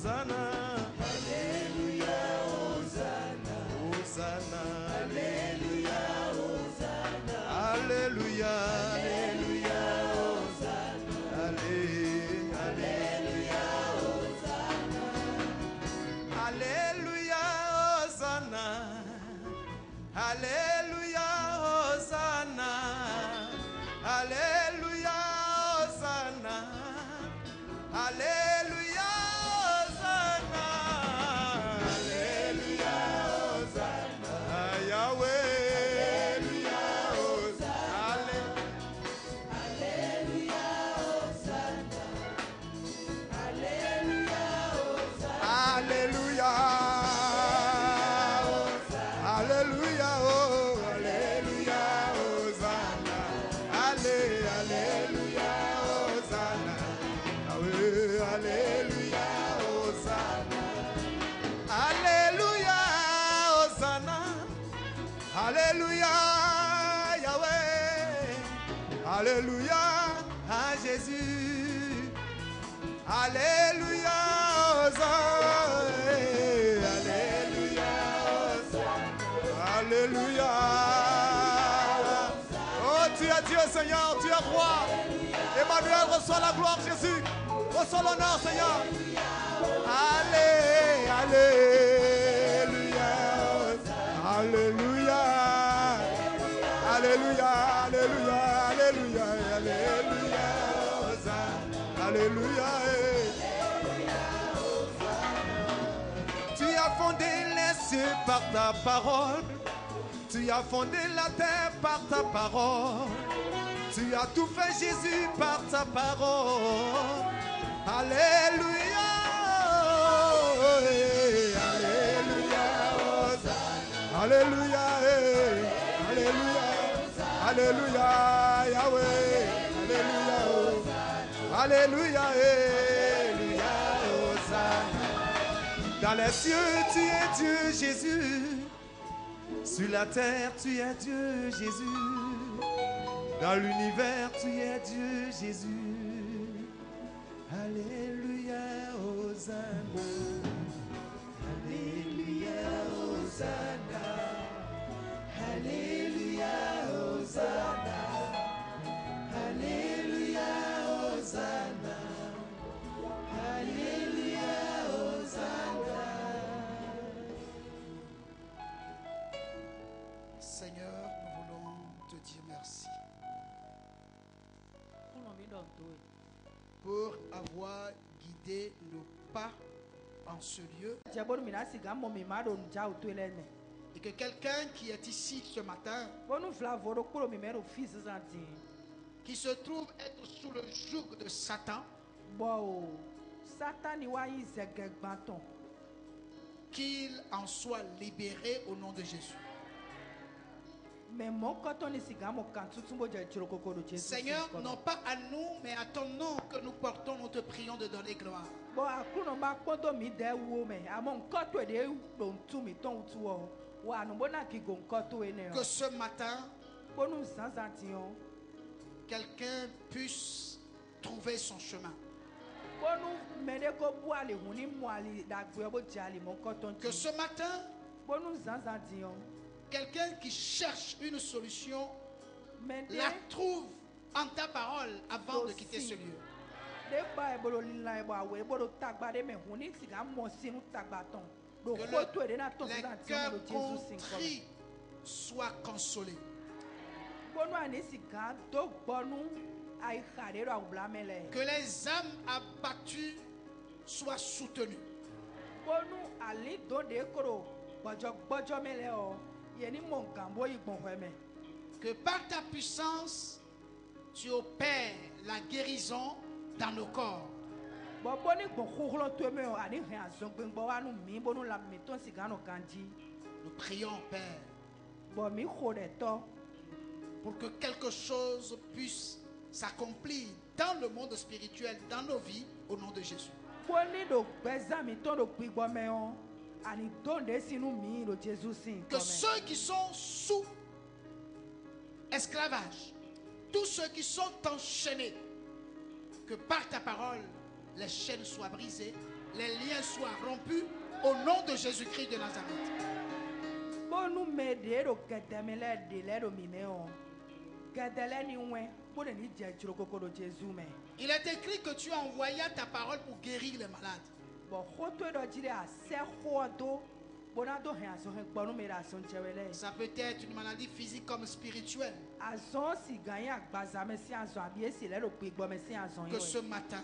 Hosanna. Alléluia, Hosanna. Hosanna. Alléluia, Hosanna. Alléluia, Alléluia, Hosanna. Alléluia, Hosanna. Alléluia, Hosanna. Alléluia, Hosanna. Alléluia, Hosanna. Alléluia, Hosanna. Alléluia, Hosanna. Yahweh. Alléluia, Hosanna. Alléluia, Hosanna. Alléluia, Hosanna. Alléluia. Alléluia, oh, Alléluia, Hosanna. Alléluia, Hosanna. Alléluia, Hosanna. Alléluia, Hosanna. Alléluia, Yahweh. Alléluia à Jésus. Alléluia, Hosanna. Alléluia, Hosanna. Alléluia. Oh, tu es Dieu, Seigneur, tu es roi. Emmanuel, reçois la gloire, Jésus. Reçois l'honneur, Seigneur. Alléluia. Alléluia. Alléluia. Alléluia. Alléluia. Alléluia. Alléluia. Tu as fondé les cieux par ta parole. Tu as fondé la terre par ta parole. Tu as tout fait, Jésus, par ta parole. Alléluia. Alléluia. Alléluia. Alléluia. Alléluia. Yahweh. Alléluia. Alléluia. Alléluia. Hosanna. Dans les cieux, tu es Dieu, Jésus. Sur la terre, tu es Dieu, Jésus. Dans l'univers, tu es Dieu, Jésus. Alléluia, Hosanna. Alléluia, Hosanna. Alléluia, Hosanna. Alléluia, Hosanna. Alléluia, Hosanna. Seigneur, nous voulons te dire merci pour avoir guidé nos pas en ce lieu. Et que quelqu'un qui est ici ce matin, qui se trouve être sous le joug de Satan, qu'il en soit libéré au nom de Jésus. Seigneur, non pas à nous, mais à ton nom que nous portons, nous te prions de donner gloire. Que ce matin, quelqu'un puisse trouver son chemin. Que ce matin, quelqu'un qui cherche une solution la trouve en ta parole avant de quitter ce lieu. Que les cœurs contrits soient consolés. Que les âmes abattues soient soutenues. Que par ta puissance, tu opères la guérison dans nos corps. Nous prions, Père, pour que quelque chose puisse s'accomplir dans le monde spirituel, dans nos vies, au nom de Jésus. Que ceux qui sont sous esclavage, tous ceux qui sont enchaînés, que par ta parole, les chaînes soient brisées les liens soient rompus au nom de Jésus-Christ de Nazareth. Bonu mede ro kedemele de le ro mimeo. Kedele ni wen, bonu ni je chirokoko do Jésus me. Il est écrit que tu as envoyé ta parole pour guérir les malades. Bo khoto do jire a se khodo, bonado hen aso hen gbonu me ra son chewele. Ça peut être une maladie physique comme spirituelle. Azon si gagner agbaza me si azon abie si le ro pe gbo me si azon Que yo. ce matin,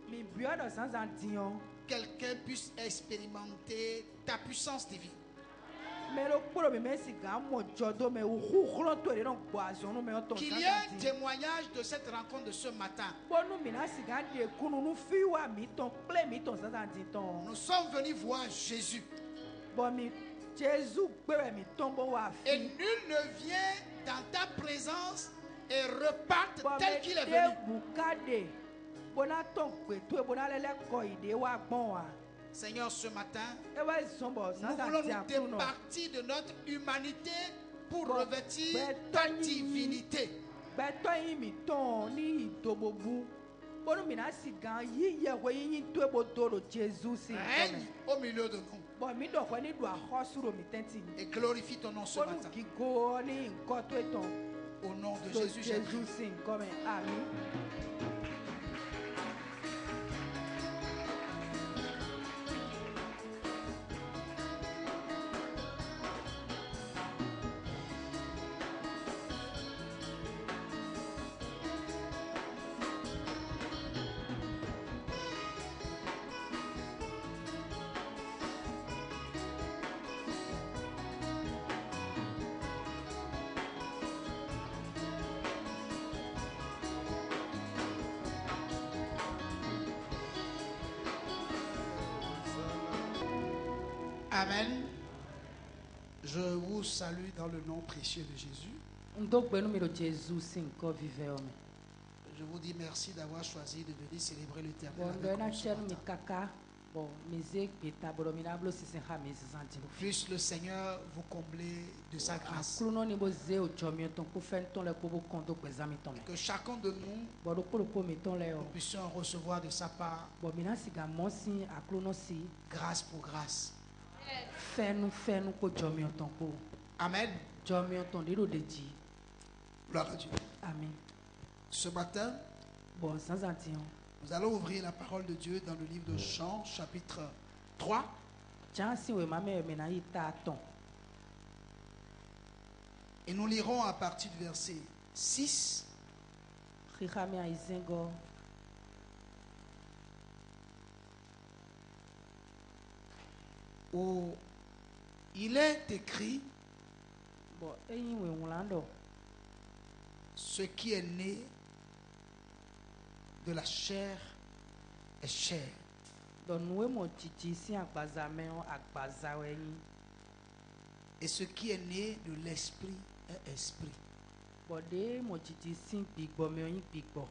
Mi bio do sans an dion. quelqu'un puisse expérimenter ta puissance divine. Me ro kporo me si ga mo jodo me ukhuro to re no gbo azon no me o to Qu'il sans y ait un an. témoignage de cette rencontre de ce matin. Bonu mina si ga de kunu nu fiwa mi ton ple mi ton sans an din ton. Nous sommes venus voir Jésus. Bon mi Jésus gbere mi tombo wa Et fi. nul ne vient dans ta présence et reparte Bon tel me qu'il est de venu. bukade. Bona ton pe to bona lele ko ide wa gbon wa. Seigneur, ce matin, E wa zombo nous sans an voulons ti nous akuno. départir de notre humanité pour Bon, revêtir ben, ta Tony. divinité. Beto yin mi ton ni idobobu. Bonu mina si gan yi ye we yin to ebo do Jésus si. Règne au milieu de nous Bon mi do ko ni do ahosuro mi tenti. et glorifie ton nom ce Bonu matin. gigo ni nko to eton. Au nom de Do Jésus, j'ai prié. Jésus si comme amen. Amen. Je vous salue dans le nom précieux de Jésus. Ndogbe numero Jésus si nko vive ome. Je vous dis merci d'avoir choisi de venir célébrer l'Éternel Bon avec na nous ce chenu mi matin. kaka. Bon mize beta boro mi na blo si sen ha mi si santi. Puisse le Seigneur vous combler de sa grâce. Akluno ni bo ze o jomi ton ku fen ton le ko bo kondo pe zami ton me. Que chacun de nous Bon do ko mi ton le o. nous puissions recevoir de sa part Bon mi na si ga mo si akluno si grâce pour grâce. fenu ko jomi ton ko. Amen. Jomi ton diro de ji. Gloire à Dieu. Amen. Ce matin, Bon sans antion. nous allons ouvrir la parole de Dieu dans le livre de Jean, chapitre 3. Jan si we mame me na ita ton. Et nous lirons à partir du verset 6 Khikha mi a izengo. où il est écrit Bon eyin we wulando. ce qui est né de la chair est chair. Don we mo titi si agbaza me o agbaza we yin. Et ce qui est né de l'esprit est esprit. Bon de mo titi si gbigbo me o yin gbigbo.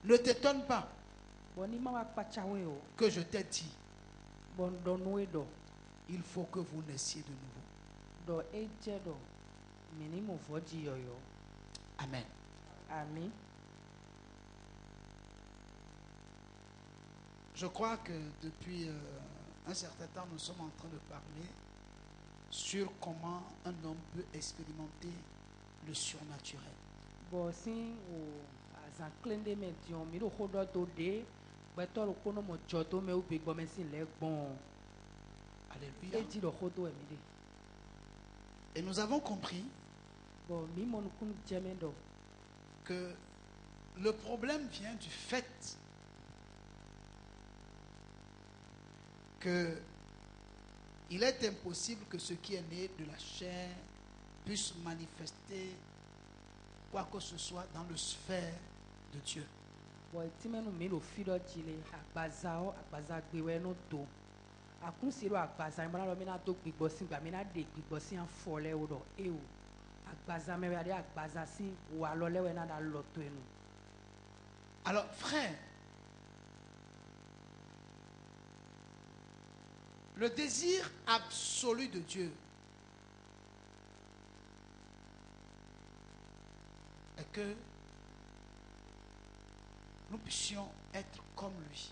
Ne t'étonne pas Bon ni ma wa pachawe o. que je t'ai dit, Bon don we do. il faut que vous naissiez de nouveau. Do eje do. Mi ni mo voji yoyo. Amen. Amen. Je crois que depuis un certain temps, nous sommes en train de parler sur comment un homme peut expérimenter le surnaturel. Bon si o azan klende me dion mi do hodo do de. Beto ro kono mo jodo me o gbigbo me si le gbon. Alléluia. Eji do hodo e mi de. Et nous avons compris Bon mi mo kun jeme do. que le problème vient du fait que il est impossible que ce qui est né de la chair puisse manifester quoi que ce soit dans le sphère de Dieu. Bon ti menu mi do fi do jile agbaza o agbaza gbewe no to. Akun si ro agbaza mi na lo mi na to gbigbo si gba mi na de gbigbo si an fo le o do e o. Agbaza me we ade agbaza si wa lo le we na da lo to enu. Alors, frère, le désir absolu de Dieu est que nous puissions être comme lui.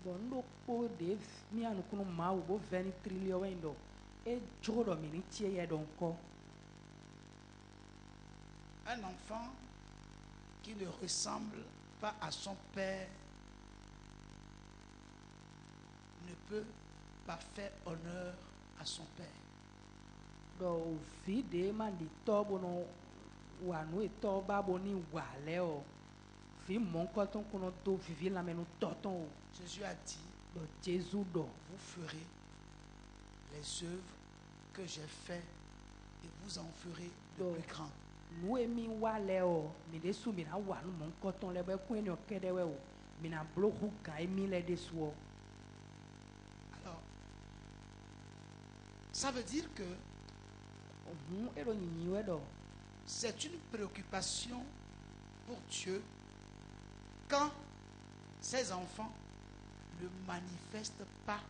bon no po de mi anu kunu ma wo bo 20 trillion wendo e jodo mi ni tie ye don ko. Un enfant qui ne ressemble pas à son père ne peut pas faire honneur à son père. Do vide man di tobo no wa no e toba boni wale o. Vi mon koton kuno do vivi la menu toton o. Jésus a dit, Do Jésus do. vous ferez les œuvres que j'ai faites et vous en ferez de plus grandes. Nu e mi wale o, mi de su mi na wa no mon koton le be ku eni o kede we o. Mi na blo hu ka e mi le de su o. Alors, ça veut dire que Ero nyinyi we do. c'est une préoccupation pour Dieu quand ses enfants ne manifestent pas,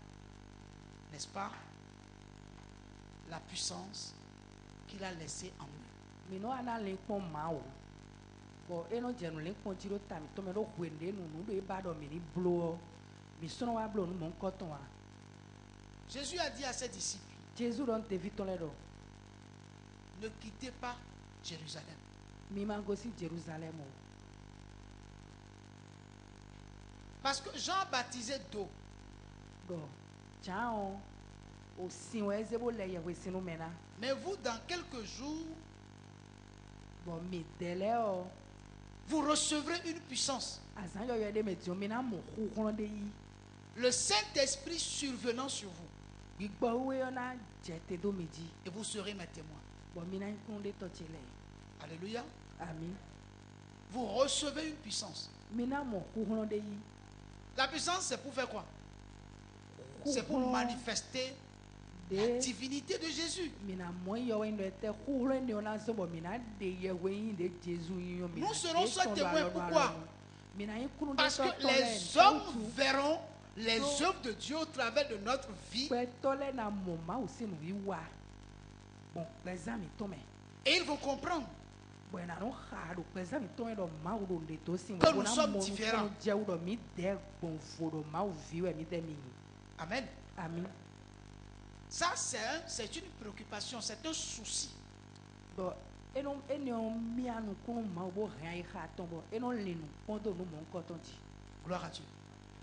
n'est-ce pas, la puissance qu'il a laissée en eux. Mi no ana le pon ma o. Bo eno jenu le pon jiro ta mi to me do kwende nu nu do e ba do mi ni blo o. Mi so no wa blo nu mon koton wa. Jésus a dit à ses disciples, Jésus don te viton le do. ne quittez pas Jérusalem. Mi ma go si Jérusalem o. Parce que Jean baptisait d'eau. Do. Chao. O sinwe zebo le ye we sinu mena. Mais vous, dans quelques jours, Bon mi dele o. vous recevrez une puissance. Azan yo yo de me dio mi na mo hu de yi. Le Saint-Esprit survenant sur vous. Gbigbo we yo na jete do mi di. Et vous serez mes témoins. Bon mi na kun de to chele. Alléluia. Amen. Vous recevez une puissance. Mi na mo hu de yi. La puissance, c'est pour faire quoi? C'est pour manifester la de divinité de Jésus. mina mo yo we ndo te hu ne ona so bo mina de ye we de Jésus yo mi. Nous serons seuls témoins. Pourquoi? Mina yi kunu de Parce que to les hommes verront les œuvres de Dieu au travers de notre vie. pe tole na mo ma o se no wi wa. Bon, l'examen to me. Et ils vont comprendre Bueno, no hard, pues a mí todo lo más donde todo sin que nous sommes différents. Ya uno mi de bon foro más viu mi de mi. Amen. Amen. Ça, c'est une préoccupation, c'est un souci. Do eno mi anu kun ma bo ran i ha ton bo eno le nu pondo no mon koton di. Gloire à Dieu.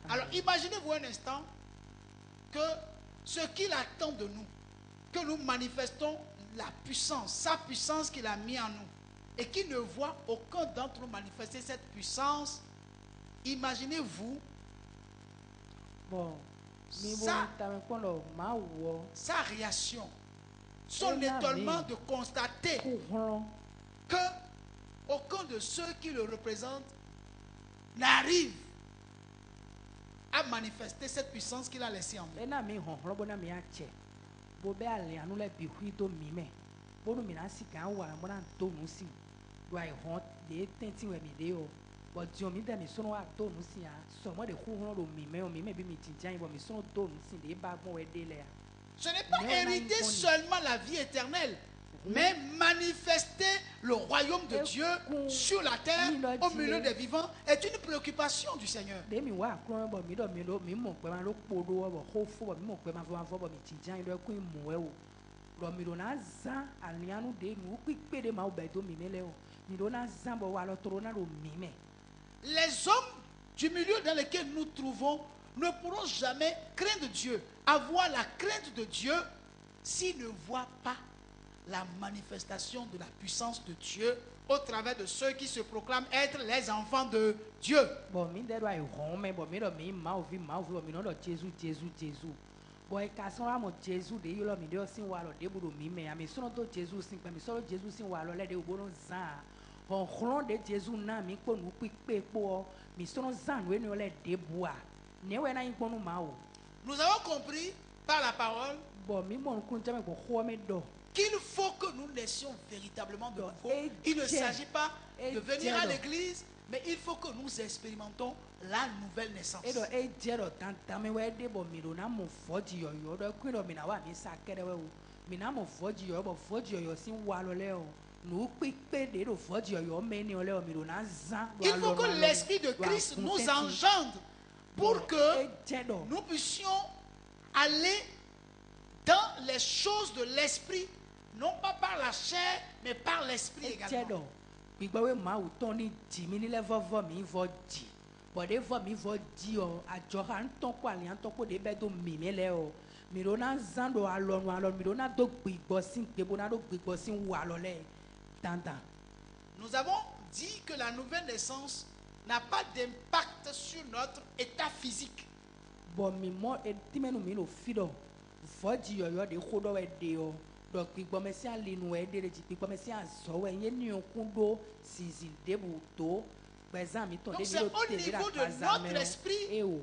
Alors, imaginez-vous un instant que ce qu'il attend de nous, que nous manifestons la puissance, sa puissance qu'il a mis en nous, et qu'il ne voit aucun d'entre nous manifester cette puissance. Imaginez-vous Bon, mi bo Ça- ta me kondo ma wo sa réaction, son étonnement de constater kuhron que aucun de ceux qui le représentent n'arrive à manifester cette puissance qu'il a laissée en nous. ena mi honhron bo na mi ache. Bo be ale anu le bi hui do mi me. Bo no mi na si kan wa mo na to nu si. Do ai hon de tenti we mi de o. Bo di o mi de mi so no wa to nu si a. So mo de honhron do mi me o mi me bi mi jinjan bo mi so no to nu si de ba gbon we de le a. Ce n'est pas Mais on a hériter une seulement la vie éternelle, mais manifester le royaume de Dieu sur la terre, au milieu des vivants, est une préoccupation du Seigneur. De mi wa kron bo mi do mi mo pe ma lo podo bo ho fo bo mi mo pe ma fo bo mi jinjan do ku mu we o. Do mi do na zan alianu de nu pipe de ma o be do mi mele o. Mi do na zan bo wa lo toro na lo mi me. Les hommes du milieu dans lequel nous trouvons ne pourront jamais craindre Dieu, avoir la crainte de Dieu, s'ils ne voient pas la manifestation de la puissance de Dieu au travers de ceux qui se proclament être les enfants de Dieu. Bon mi de do ai hon me bo mi do mi ma o vi bo mi no do Jesus. Boy ka so ra mo Jesus de yo lo mi de o sin wa lo de bu do mi me ami so no do Jesus sin pe mi so lo Jesus sin wa lo le de o bo no zan. Hon hron de Jesus na mi po nu pipe po mi so no zan we ni o le de bua. Ne we na yin po nu ma o. Nous avons compris par la parole Bon mi mo kun jame ko ho me do. qu'il faut que nous naissions véritablement de nouveau. Et Il ne Dieu. s'agit pas Et de venir à Dieu. l'église, mais il faut que nous expérimentons la nouvelle naissance. E do e je do tan me we de bo mi do na mo foji yo yo do ku do mi na wa mi sa kere we o. Mi na mo foji yo bo foji yo sin wa lo le o. Nu pipe de do foji yo me ni o le o mi do na zan. Il faut que l'Esprit de Christ nous engendre pour que edze ɖɔ nous puissions aller dans les choses de l'esprit, non pas par la chair, mais par l'esprit edze également. ɖɔ gbigbewoe mawu tɔ ni dzi mi ni lɛ vɔvɔ mi vɔ dzi bɔɖe vɔ mi vɔ dzi o adzɔha ŋutɔ ko alia ŋutɔ ko de bɛ do mimi lɛ o mi ɖo na zã ɖo alɔnu mi ɖo na do gbigbɔ si gbebo na do gbigbɔ si wu alɔ lɛ dandan. Nous avons dit que la nouvelle naissance n'a pas d'impact sur notre état physique. Bɔn mi mɔ etimenu mi no fi ɖɔ vɔdzi yɔyɔ de xɔ ɖɔ wɛ de o ɖɔ gbigbɔmɛ si alinu wɛ de dzi gbigbɔmɛ si azɔ wɛ nye niokun ɖo zizi debu to gbɛzã mi tɔ de Donc mi c'est ɖo au te de niveau de akpaza notre mɛ esprit o e o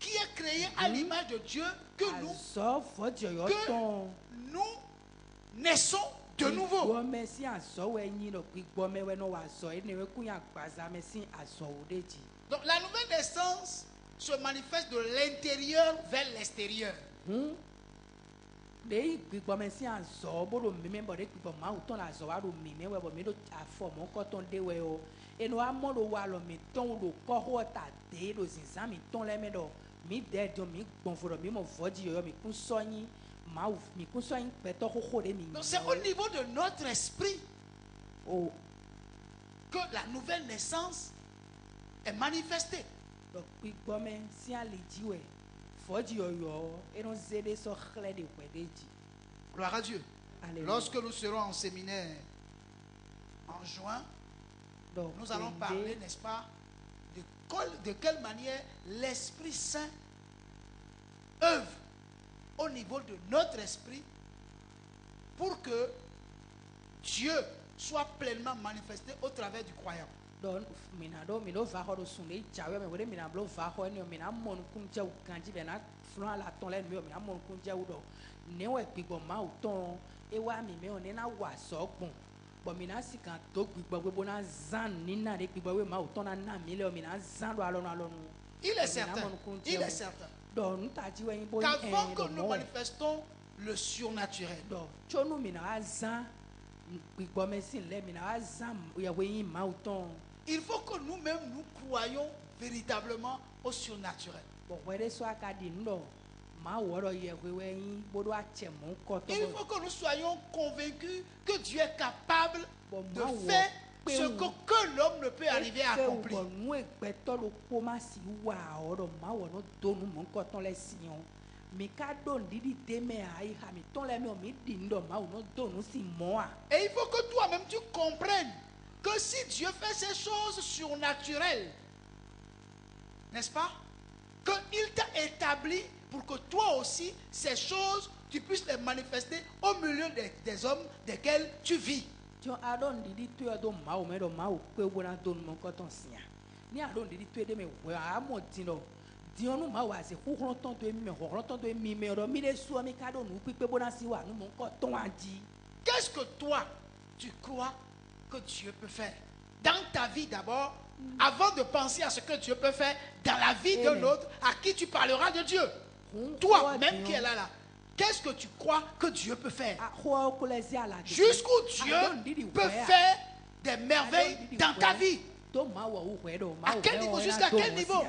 qui est créé à l'image de Dieu que azɔ vɔdzi yɔyɔ tɔn nous naissons de nouveau. gbigbɔmɛ si azɔ wɛ nyi ɖɔ gbigbɔmɛ wɛ nɔ wɔ azɔ ene wɛ kun ya akpaza mɛ si azɔ wo de dzi. Donc la nouvelle naissance se manifeste de l'intérieur vers l'extérieur. De gbigbɔmɛ si azɔ bo ɖo mimi bɔ de gbigbɔ mawu tɔn la azɔ wa ɖo mimi wɛ bɔ mi ɖo afɔ mɔ kɔtɔn de wɛ o eno amɔ ɖo wa alɔ mi tɔn ɖo kɔxɔ ta de ɖo zizã mi tɔn lɛ mɛ ɖɔ mi de do mi gbɔn fo ɖɔ mi mɔ vɔdzi yɔyɔ mi kun sɔnyi mawu mi kun sɔnyi kpɛtɔ xoxo de mi Donc c'est au niveau de notre esprit o que la nouvelle naissance est manifestée. ɖɔ gbigbɔmɛ si ali dzi wɛ vɔdzi yɔyɔ eno ze de sɔ xlẽ de wɛ de dzi. Gloire à Dieu. Alléluia. Lorsque nous serons en séminaire en juin, Donc, nous allons parler, n'est-ce pas, de quelle manière l'Esprit Saint œuvre au niveau de notre esprit pour que Dieu soit pleinement manifesté au travers du croyant. Donc, mina do mi do va xɔ do sun de dzawe me wele mina blo va xɔ ene mina mɔ nukun dze wu kan dzi bena flɔ la tɔn lɛ mi o mina mɔ nukun dze wu dɔ ne wɔ gbigbɔ mawu tɔn ewa mi me o ne na wɔ asɔ gbɔn bɔn mina si kan to gbigbɔ gbogbo na zan nina de gbigbɔ we mawu tɔn na mi lɛ o mina zan do alɔnu. Il est certain, il est certain Donc, nous t'a dit ouais bo qu'avant que nous manifestons le surnaturel, donc tso nu mina azan gbigbɔ me si lɛ mina azan yawe yin mawu tɔn. il faut que nous-mêmes nous croyons véritablement au surnaturel. Bon, wɛrɛ sɔ a ka di nu dɔ maa wɔrɔ yɛ wɛwɛ yin bodo a cɛ mɔ kɔtɔ. Il faut que nous soyons convaincus que Dieu est capable Bon, de moi, faire ouais, ce ouais. que l'homme ne peut arriver à accomplir. Bɔn nu egbɛtɔ lo kpoma si wa ɔrɔ maa wɔ no do nu mɔ kɔtɔ lɛ si yɔ mi ka do ndidi deme ayi ha mi tɔn lɛ mi o mi di nu dɔ maa wɔ no do nu si mɔ a. Et il faut que toi-même tu comprennes que si Dieu fait ces choses surnaturelles, n'est-ce pas, qu'il t'a établi pour que toi aussi, ces choses, tu puisses les manifester au milieu des hommes desquels tu vis. Tiɲɛ a dɔn ndidi to yɛ do maa wɔ mɛ dɔ maa wɔ kpe wona do nu mɔ kɔtɔ siya ni a dɔn ndidi to yɛ de mɛ wɛ a mɔ di dɔ diɲɛ nu maa wɔ ase xuxlɔtɔn to yɛ mi mɛ xɔxlɔtɔn to yɛ mi mɛ dɔ mi de sɔ mi ka do nu kpekpe bona si wa nu mɔ kɔtɔn a di. Qu'est-ce que toi, tu crois que Dieu peut faire dans ta vie d'abord, avant de penser à ce que Dieu peut faire dans la vie d'un Amen. autre à qui tu parleras de Dieu? Toi, même qui est là, qu'est-ce que tu crois que Dieu peut faire? Jusqu'où Dieu peut faire des merveilles dans ta vie. À quel niveau? Jusqu'à quel niveau?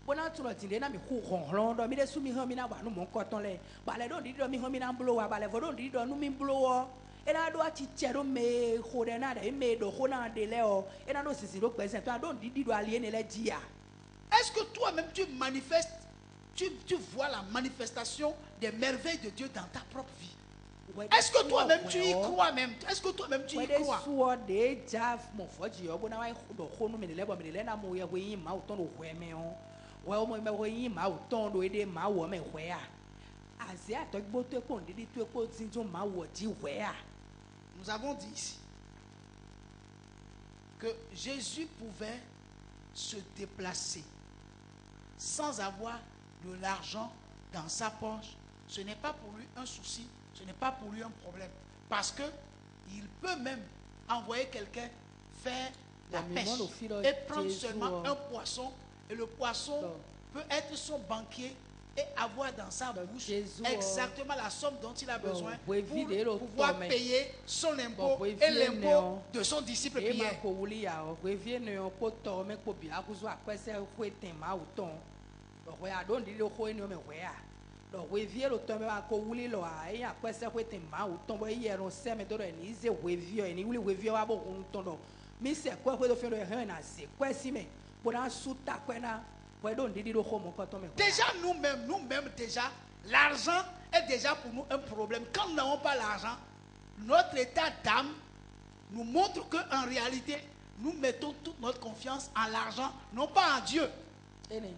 Bona tso ti de na mi khu khonhlon do mi de su mi han mi na ba nu mo koton le ba le do di do mi han mi na blo wa ba le vo do di do nu mi blo wo e na do a ti che do me kho de na de me do kho na de le o e na do sisi do pese to a do di do aliene le dia. Est-ce que toi-même tu manifestes, tu vois la manifestation des merveilles de Dieu dans ta propre vie? Est-ce que toi-même tu y crois même? Est-ce que toi-même tu y crois? Suo de jaf mo foji yo bona wa do kho nu me le bo me le na mo ye we yin ma o ton do hwe me o. Well, my way, my tongue, the way my woman where. As yet, I bought a pond, did it to a port into my what you wear. Nous avons dit ici que Jésus pouvait se déplacer sans avoir de l'argent dans sa poche. Ce n'est pas pour lui un souci, ce n'est pas pour lui un problème. Parce que il peut même envoyer quelqu'un faire la pêche et prendre seulement un poisson. Et le poisson peut être son banquier et avoir dans sa bouche Jésus, exactement la somme dont il a besoin oui, pour vide le pouvoir tome. payer son impôt Oui, et viens, l'impôt Néon. de son disciple Et ma Pierre. kouli ya o revient ne ko to me ko bi akuzo akwese ko etin ma o ton lo we a don di lo ko eni o me we a lo we vie lo ton me ba ko wuli lo a e akwese ko etin ma o ton bo ye ron se me do re ni ze we vie eni wuli we vie wa bo kun ton do mi se ko do fe do he na ze ko si me bo na suta ko na we don di lo ko mo ko ton me Déjà nous-mêmes déjà, l'argent est déjà pour nous un problème. Quand nous n'avons pas l'argent, notre état d'âme nous montre qu'en réalité, nous mettons toute notre confiance en l'argent, non pas en Dieu. ene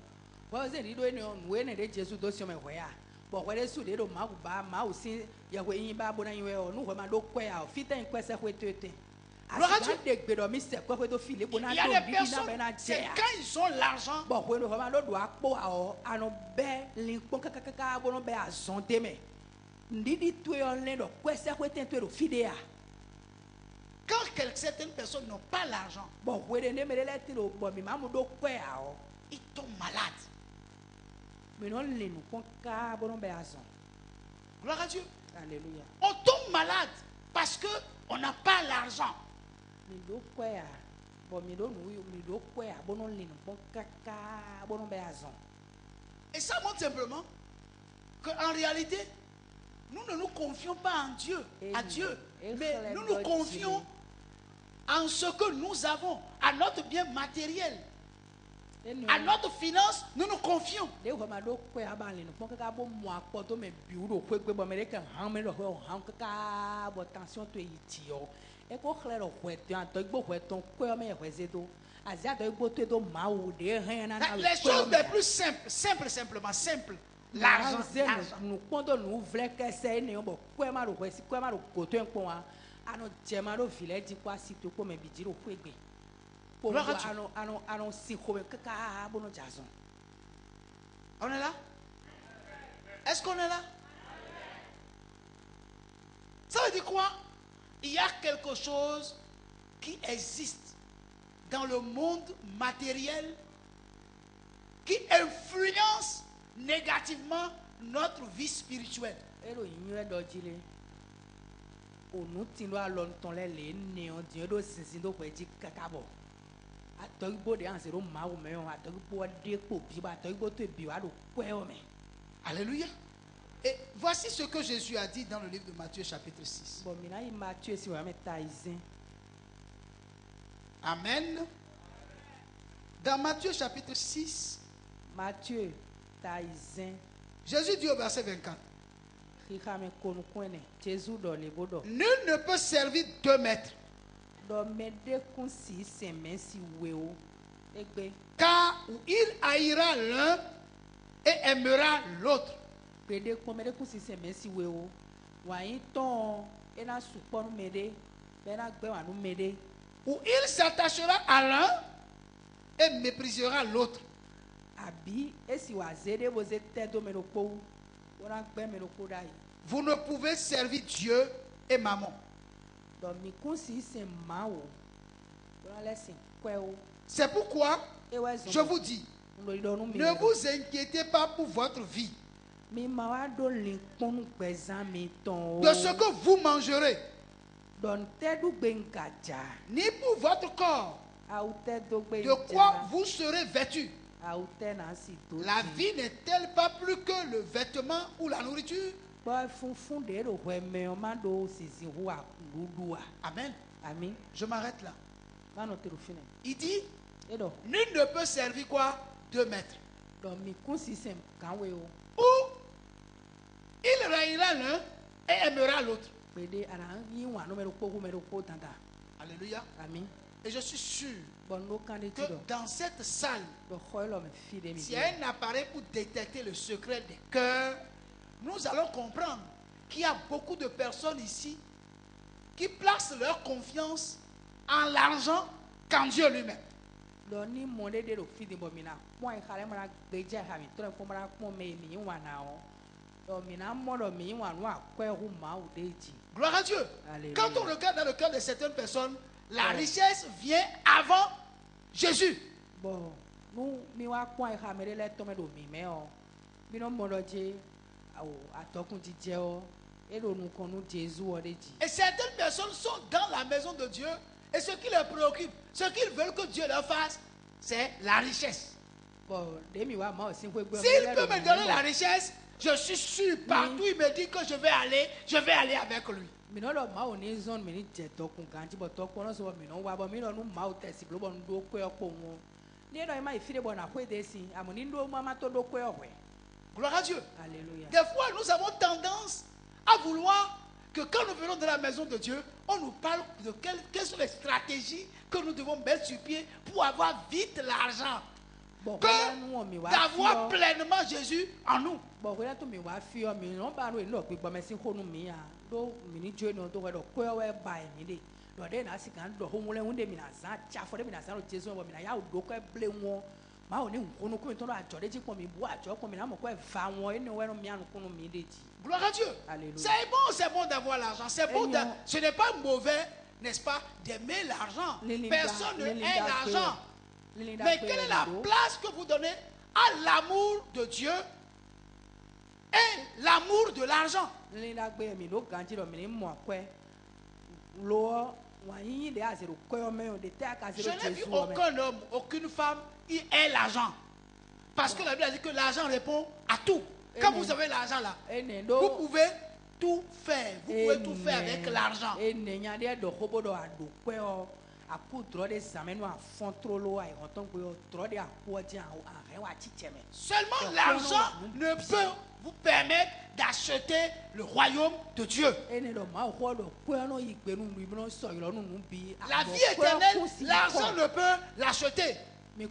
bo ze di do eni o nu ene de Jesu do si o me we a bo we de su de do ma o si ya we yin ba bo na yin we o nu we ma do ko ya o fitan kwese ko etete Gloire à Dieu. de gbe do mi se ko do file bo na Il y a do des bi na personnes, be na c'est je quand ils ont l'argent, bon we no ma do akpo a o ano be linkpon kakaka bo no be azon de me ndidi tu yo le do kwese ko etete do fide a quand certaines personnes n'ont pas l'argent, bon we de ne me le ti do bo mi ma mu do ko a o ils tombent malades. mi no le nu pon ka bo no be azon Gloire à Dieu. alléluia On tombe malade parce qu'on n'a pas l'argent. mi do ko a bon mi do nu mi do ko a bo no le nu pon kaka bo no be azon Et ça montre simplement qu'en réalité, nous ne nous confions pas en Dieu, à Dieu, mais nous nous confions en ce que nous avons, à notre bien matériel, à notre finance, nous nous confions. de ko ma do ko a ba le nu pon kaka bo mo apo to me bi u do ko gbe bo me de kan han me do ho han kaka bo tension to yi ti o e ko khle do ko ti an to gbo ko ton ko me ko ze do azia do gbo to do ma o de han na na Les choses les plus simples, simplement, l'argent. L'argent. nous quando nous voulons que c'est ne bo ko ma do ko si ko ma do ko to en po a ano je ma do vile di kwa si to ko me bi di ro ko egbe po ano si ko me kaka bo no jason On est là? Est-ce qu'on est là? Ça veut dire quoi? Il y a quelque chose qui existe dans le monde matériel qui influence négativement notre vie spirituelle. ero yin e do jile onu tin lo alon ton le ne on din do sinsin do ko ji kaka bo atogbo de an se ro ma wo me on atogbo de po bi ba atogbo to bi wa do ko e o me Alléluia. Et voici ce que Jésus a dit dans le livre de Matthieu chapitre 6. bo mi na yi Matthieu si wa me ta izin Amen. Dans Matthieu chapitre 6, Matthieu ta izin Jésus dit au verset 24, kika me konu kwene Jésus do le bodo nul ne peut servir deux maîtres, do me de kun si se men si we o egbe car ou il haïra l'un et aimera l'autre. pede ko me de kun si se men si we o wa yin ton e na supo nu me de be na gbe wa nu me de Ou il s'attachera à l'un et méprisera l'autre. abi esi wa zede bo ze te do me no po wona gbe me no ko dai Vous ne pouvez servir Dieu et Mammon. do mi kun si se ma o wona lesin kwe o C'est pourquoi e wa zo je vous dis, ndo do nu me ne vous inquiétez pas pour votre vie, mi ma wa do lin ponu gbezan mi ton de ce que vous mangerez, don te du gbe ngaja ni pour votre corps, au te do gbe de quoi vous serez vêtus. au te na si do La vie n'est-elle pas plus que le vêtement ou la nourriture? boy funfun de do we me o ma do sisi hu a ludua Amen. ami Je m'arrête là. ma no te do fine Il dit, e do nul ne peut servir quoi? Deux maîtres. do mi kun si se kan we o Ou il haïra l'un et aimera l'autre. pede ara yin wa no me do ko tanta Alléluia. ami Et je suis sûr bon no kan de ti que do dans cette salle, do khoilo me fi de mi s'il y a un appareil pour détecter le secret des cœurs, nous allons comprendre qu'il y a beaucoup de personnes ici qui placent leur confiance en l'argent qu'en Dieu lui-même. do ni mo de do fi de bo mi na mo ai khale mara gbe ja ha mi to ko mara ko me mi wa na o do mi na mo do mi wa no akwa hu ma o de ji Gloire à Dieu. Alléluia. Quand on regarde dans le cœur de certaines personnes, la richesse vient avant Jésus. bon nu mi wa ko ai ha me le to me do mi me o Bino moroje au atokun dije o. Ero nu konu Jésus o deji. Et certaines personnes sont dans la maison de Dieu et ce qui les préoccupe, ce qu'ils veulent que Dieu leur fasse, c'est la richesse. Bon, demi wa ma o sin kwe gbe. S'il peut me donner la richesse, je suis sûr, partout il me dit que je vais aller avec lui. Mino lo ma o ni zone mi ni je tokun ganji bo tokun no so mino wa bo mino nu ma o tesi blo bo ndo kwe opo won. Ni no ma ifire bo na kwe desi, amuni ndo mama to do kwe owe. Gloire à Dieu. Alléluia. Des fois, nous avons tendance à vouloir que quand nous venons de la maison de Dieu, on nous parle de quelles sont les stratégies que nous devons mettre sur pied pour avoir vite l'argent. Bon, Que d'avoir pleinement Jésus en nous. Bon, voilà tout mi wa fi o mi no ba no ino pe gbo me sin honu mi a do mi ni jo no do we do kwe we ba mi de do de na si kan do ho mule hunde mi na za cha fo de mi na za no Jesu bo mi na ya o do ko ble won ma o ni nkunu ku mi to do ajo de ji pon mi bu ajo pon mi na mo ko e va won eni we no mi anu kunu mi de ji. Gloire à Dieu. Alléluia. C'est bon d'avoir l'argent. C'est bon. Ce n'est pas mauvais, n'est-ce pas, d'aimer l'argent. Personne ne hait l'argent. Mais quelle est la place que vous donnez à l'amour de Dieu et l'amour de l'argent? Je n'ai vu aucun homme, aucune femme qui ait l'argent. Parce que la Bible a dit que l'argent répond à tout. Quand vous avez l'argent là, vous pouvez tout faire. Vous pouvez tout faire avec l'argent. Seulement l'argent ne peut vous permettre d'acheter le royaume de Dieu. La vie éternelle, l'argent ne peut l'acheter. Donc,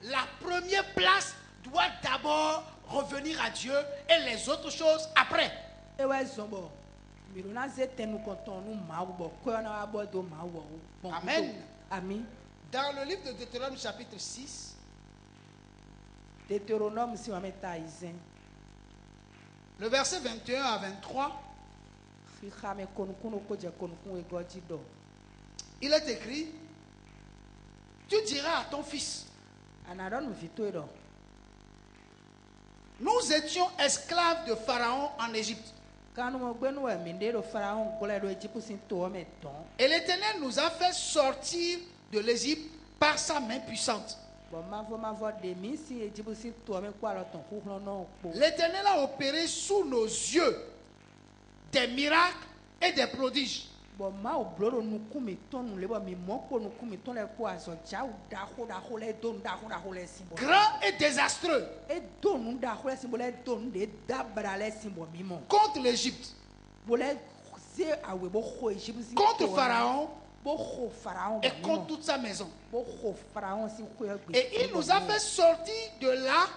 la première place doit d'abord revenir à Dieu et les autres choses après. Amen. Amen. Dans le livre de Deutéronome chapitre 6, le verset 21 à 23, il est écrit, tu diras à ton fils, nous étions esclaves de Pharaon en Égypte. Et l'Éternel nous a fait sortir de l'Égypte par sa main puissante. L'Éternel a opéré sous nos yeux des miracles et des prodiges. Grand et désastreux contre l'Égypte, contre Pharaon et contre toute sa maison. Et il nous a fait sortir de là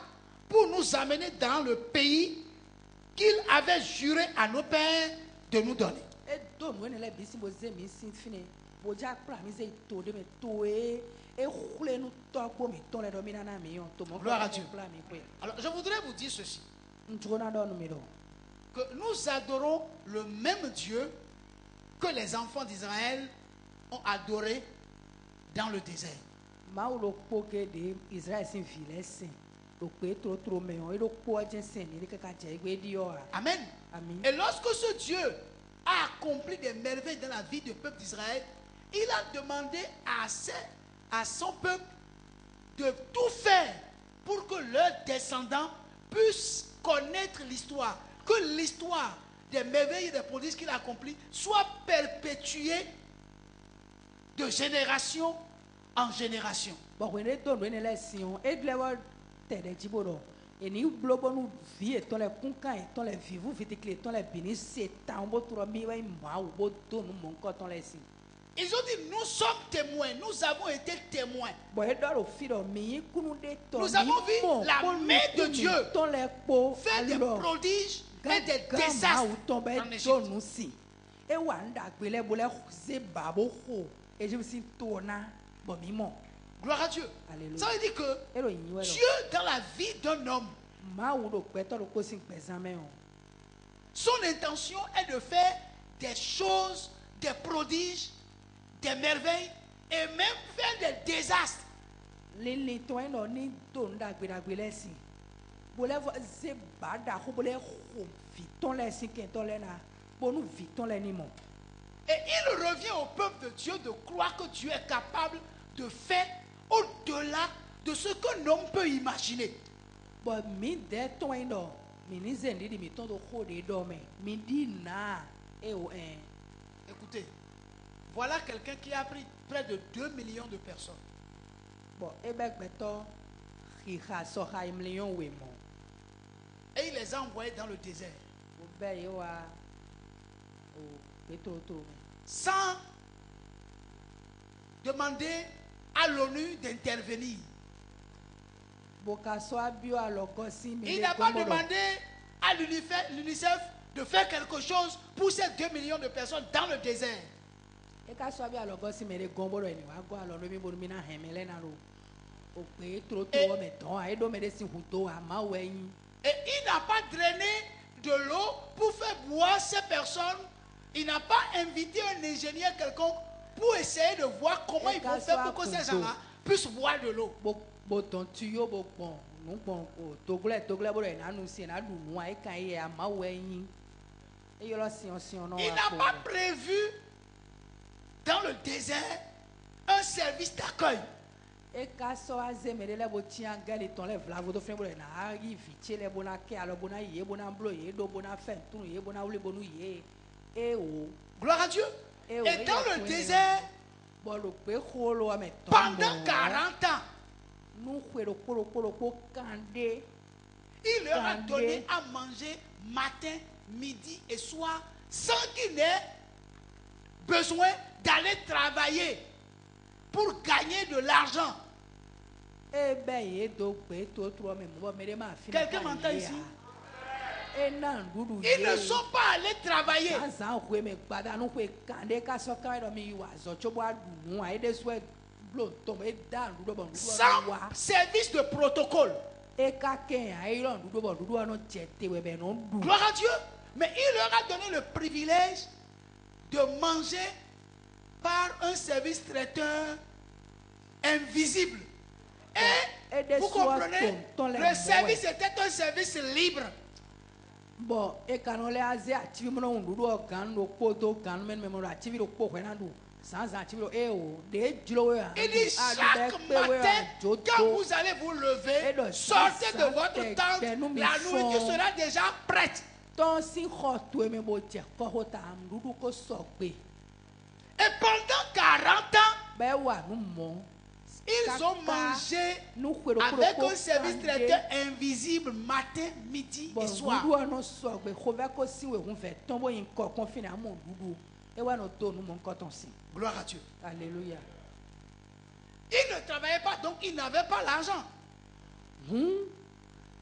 pour nous amener dans le pays qu'il avait juré à nos pères de nous donner. Gloire à Dieu. Alors, je voudrais vous dire ceci. Que nous adorons le même Dieu que les enfants d'Israël ont adoré dans le désert. Amen. Et lorsque ce Dieu a accompli des merveilles dans la vie du peuple d'Israël, il a demandé à son peuple de tout faire pour que leurs descendants puissent connaître l'histoire, que l'histoire des merveilles et des prodiges qu'il a accomplis soit perpétuée de génération en génération. Ils ont dit, nous sommes témoins, nous avons été témoins. Nous avons vu la main de Dieu faire des prodiges et des désastres en Égypte. Gloire à Dieu. Alléluia. Ça veut dire que Dieu, dans la vie d'un homme, son intention est de faire des choses, des prodiges, des merveilles et même faire des désastres. lili tɔn yen nɔ ni to nu da gbedagbe lɛ si bolɛ fɔ ze ba da ko bolɛ xɔ vitɔn lɛ si kɛntɔn lɛ na bonu vitɔn lɛ ni mɔ. Et il revient au peuple de Dieu de croire que Dieu est capable de faire au-delà de ce qu'un homme peut imaginer. bɔn mi dɛ tɔn yen nɔ mi ni zendi di mi tɔn to ko de dɔ mɛ mi di na e o ɛn. Écoutez, voilà quelqu'un qui a pris près de 2 millions de personnes. bɔn e bɛ gbɛtɔ xixa sɔxa yi million we mɔ. Et il les a envoyés dans le désert. o bɛ ye wa o gbɛtɔ to mɛ. Sans demander à l'ONU d'intervenir. boka sɔ abio alɔ gɔsi mi Il de n'a pas gbɔmɔ dɔ. demandé à l'UNICEF de faire quelque chose pour ces 2 millions de personnes dans le désert. e ka sɔ abio alɔ gɔsi mi de gbɔmɔ dɔ yi ni wa gɔ alɔ no mi bolo mi na hɛmɛ lɛ na do o gbe tro to wɔ mɛ dɔn a ye do mɛ de si hu to a ma wɛ nyi. Et il n'a pas drainé de l'eau pour faire boire ces personnes. Il n'a pas invité un ingénieur quelconque pour essayer de voir comment ils vont faire pour que ces gens-là puissent boire de l'eau. bo tɔn tuyo bo gbɔn nu gbɔn o toglɛ bo do yi na nu si na du nu a e kan ye a ma wɛ nyi e yɔrɔ siɔn na Il wa n'a ko pas wɛ. prévu dans le désert un service d'accueil. e ka sɔ aze mɛ de lɛ bo tia gɛli tɔn lɛ vla voto fɛn bo lɛ na a yi vitse lɛ bona kɛ alɔ bona ye bona blo ye do bona fɛn tunu ye bona wuli bonu ye e o. Gloire à Dieu. Et Et dans le désert, bɔlɔ pe xolo ame tɔn pendant 40 ans, nu xero kpolokpolo kpo kan de. il leur a Gardez. donné à manger matin, midi et soir sans qu'ils n'aient besoin d'aller travailler pour gagner de l'argent. e bɛ ye do gbe to trɔ mɛ mɔgɔ mɛ de ma fi na Quelqu'un m'entend ici? e na nuɖuɖu Ils ne sont pas allés travailler. zan hoe mɛ gbada nu hoe kan de ka sɔ kan yɛ dɔ mi wa zɔ tso bo a du nu a ye de sɔ blo tɔmɔ e da nuɖuɖu bɔ nuɖuɖu wa Sans service de protocole. e ka kɛ a ye yɔrɔ nuɖuɖu bɔ nuɖuɖu no dze te wɛ bɛ no du. Gloire à Dieu. Mais il leur a donné le privilège de manger par un service traiteur invisible. Et des vous soirs comprenez, ton les le service était un service libre. bɔn e ka no lɛ aze ativi mo no nuɖuɖu gan do kpo do gan mɛ mɛ mo do ativi do kpo hɛ na du zan ativi do e o de dzro wo ya Il dit chaque matin, quand vous allez vous lever, sortez de votre tente, la nourriture sera déjà prête. tɔn si xɔ to eme bo dze kɔxɔ ta nuɖuɖu ko sɔgbe Et pendant 40 ans, bɛ wa nu mɔ. ils ont mangé avec un service traiteur invisible matin, midi et soir. nuɖuɖua no sɔgbe xɔvɛ ko si wo ehun fɛ tɔn bo yin kɔ kɔn fi na mo nuɖuɖu ewa no to nu mɔ nkɔtɔn si. Gloire à Dieu. Alléluia. Ils ne travaillaient pas, donc ils n'avaient pas l'argent.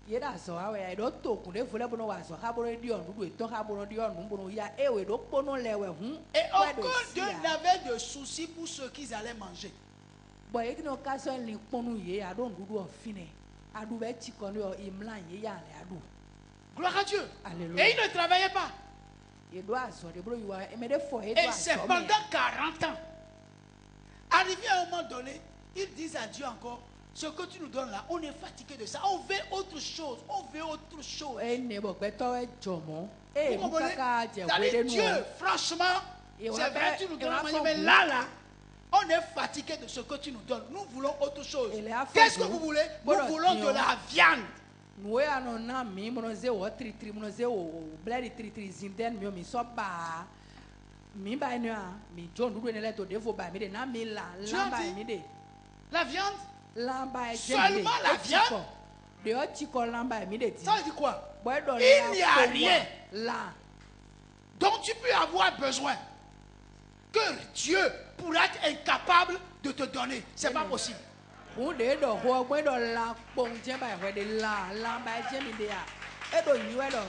Ye da zɔ awɔ ya eɖo to kun de vo lɛ bono wa zɔ ha bono diɔ nuɖu etɔn ha bono diɔ nu bono ya ewo eɖo kpono lɛ wɛ Et aucun d'eux n'avait de souci pour ce qu'ils allaient manger. bɔn eki ne ka sɔ li kpɔnu ye aɖo nuɖuɖu ɔfinɛ aɖu bɛ tsi kɔ ne yɔ imla ye ya lɛ aɖu. Gloire à Dieu. Alléluia. Et ils ne travaillaient pas. Eɖo azɔ de bolo yi wa eme de fɔ eɖo Et c'est azɔ pendant mɛ 40 ans. Arrivé à un moment donné, ils disent à Dieu encore, ce que tu nous donnes là, on est fatigué de ça. On veut autre chose. On veut autre chose. ene bɔ gbɛtɔ edzɔmɔ eye Vous nu comprenez? kaka dze C'est-à-dire, hoe de Dieu, nu franchement, Et on c'est a vrai, fait- tu nous et donnes on à a manger, fait mais goût. là, on est fatigué de ce que tu nous donnes. Nous voulons autre chose. Et les a fait Qu'est-ce que goût. vous voulez? Nous Bon, voulons de Dieu. la viande. nu ya nɔ na mi mɔnɔ ze wɔ tiritiri mɔnɔ ze o blɛri tiritiri zindɛn mi o mi sɔ baa mi ba yi ni wa mi dzo nuɖuɖu ne lɛ to de fo ba mi de na mi la Tu lã as ba dit? yi mi de La viande, lã ba yi dze mi de Seulement la etsi viande? kɔ de yɔ tsi kɔ lã ba yi mi de di ça veut dire quoi? bɔn eɖɔ Il n'y a la rien. la dont tu peux avoir besoin que Dieu pourra être incapable de te donner. C'est pas possible. kun de eɖɔ xɔ gbɔ eɖɔ la kpɔn dze ba yi xɔ de la lã ba yi dze mi de ya eɖɔ yi wɛ ɖɔ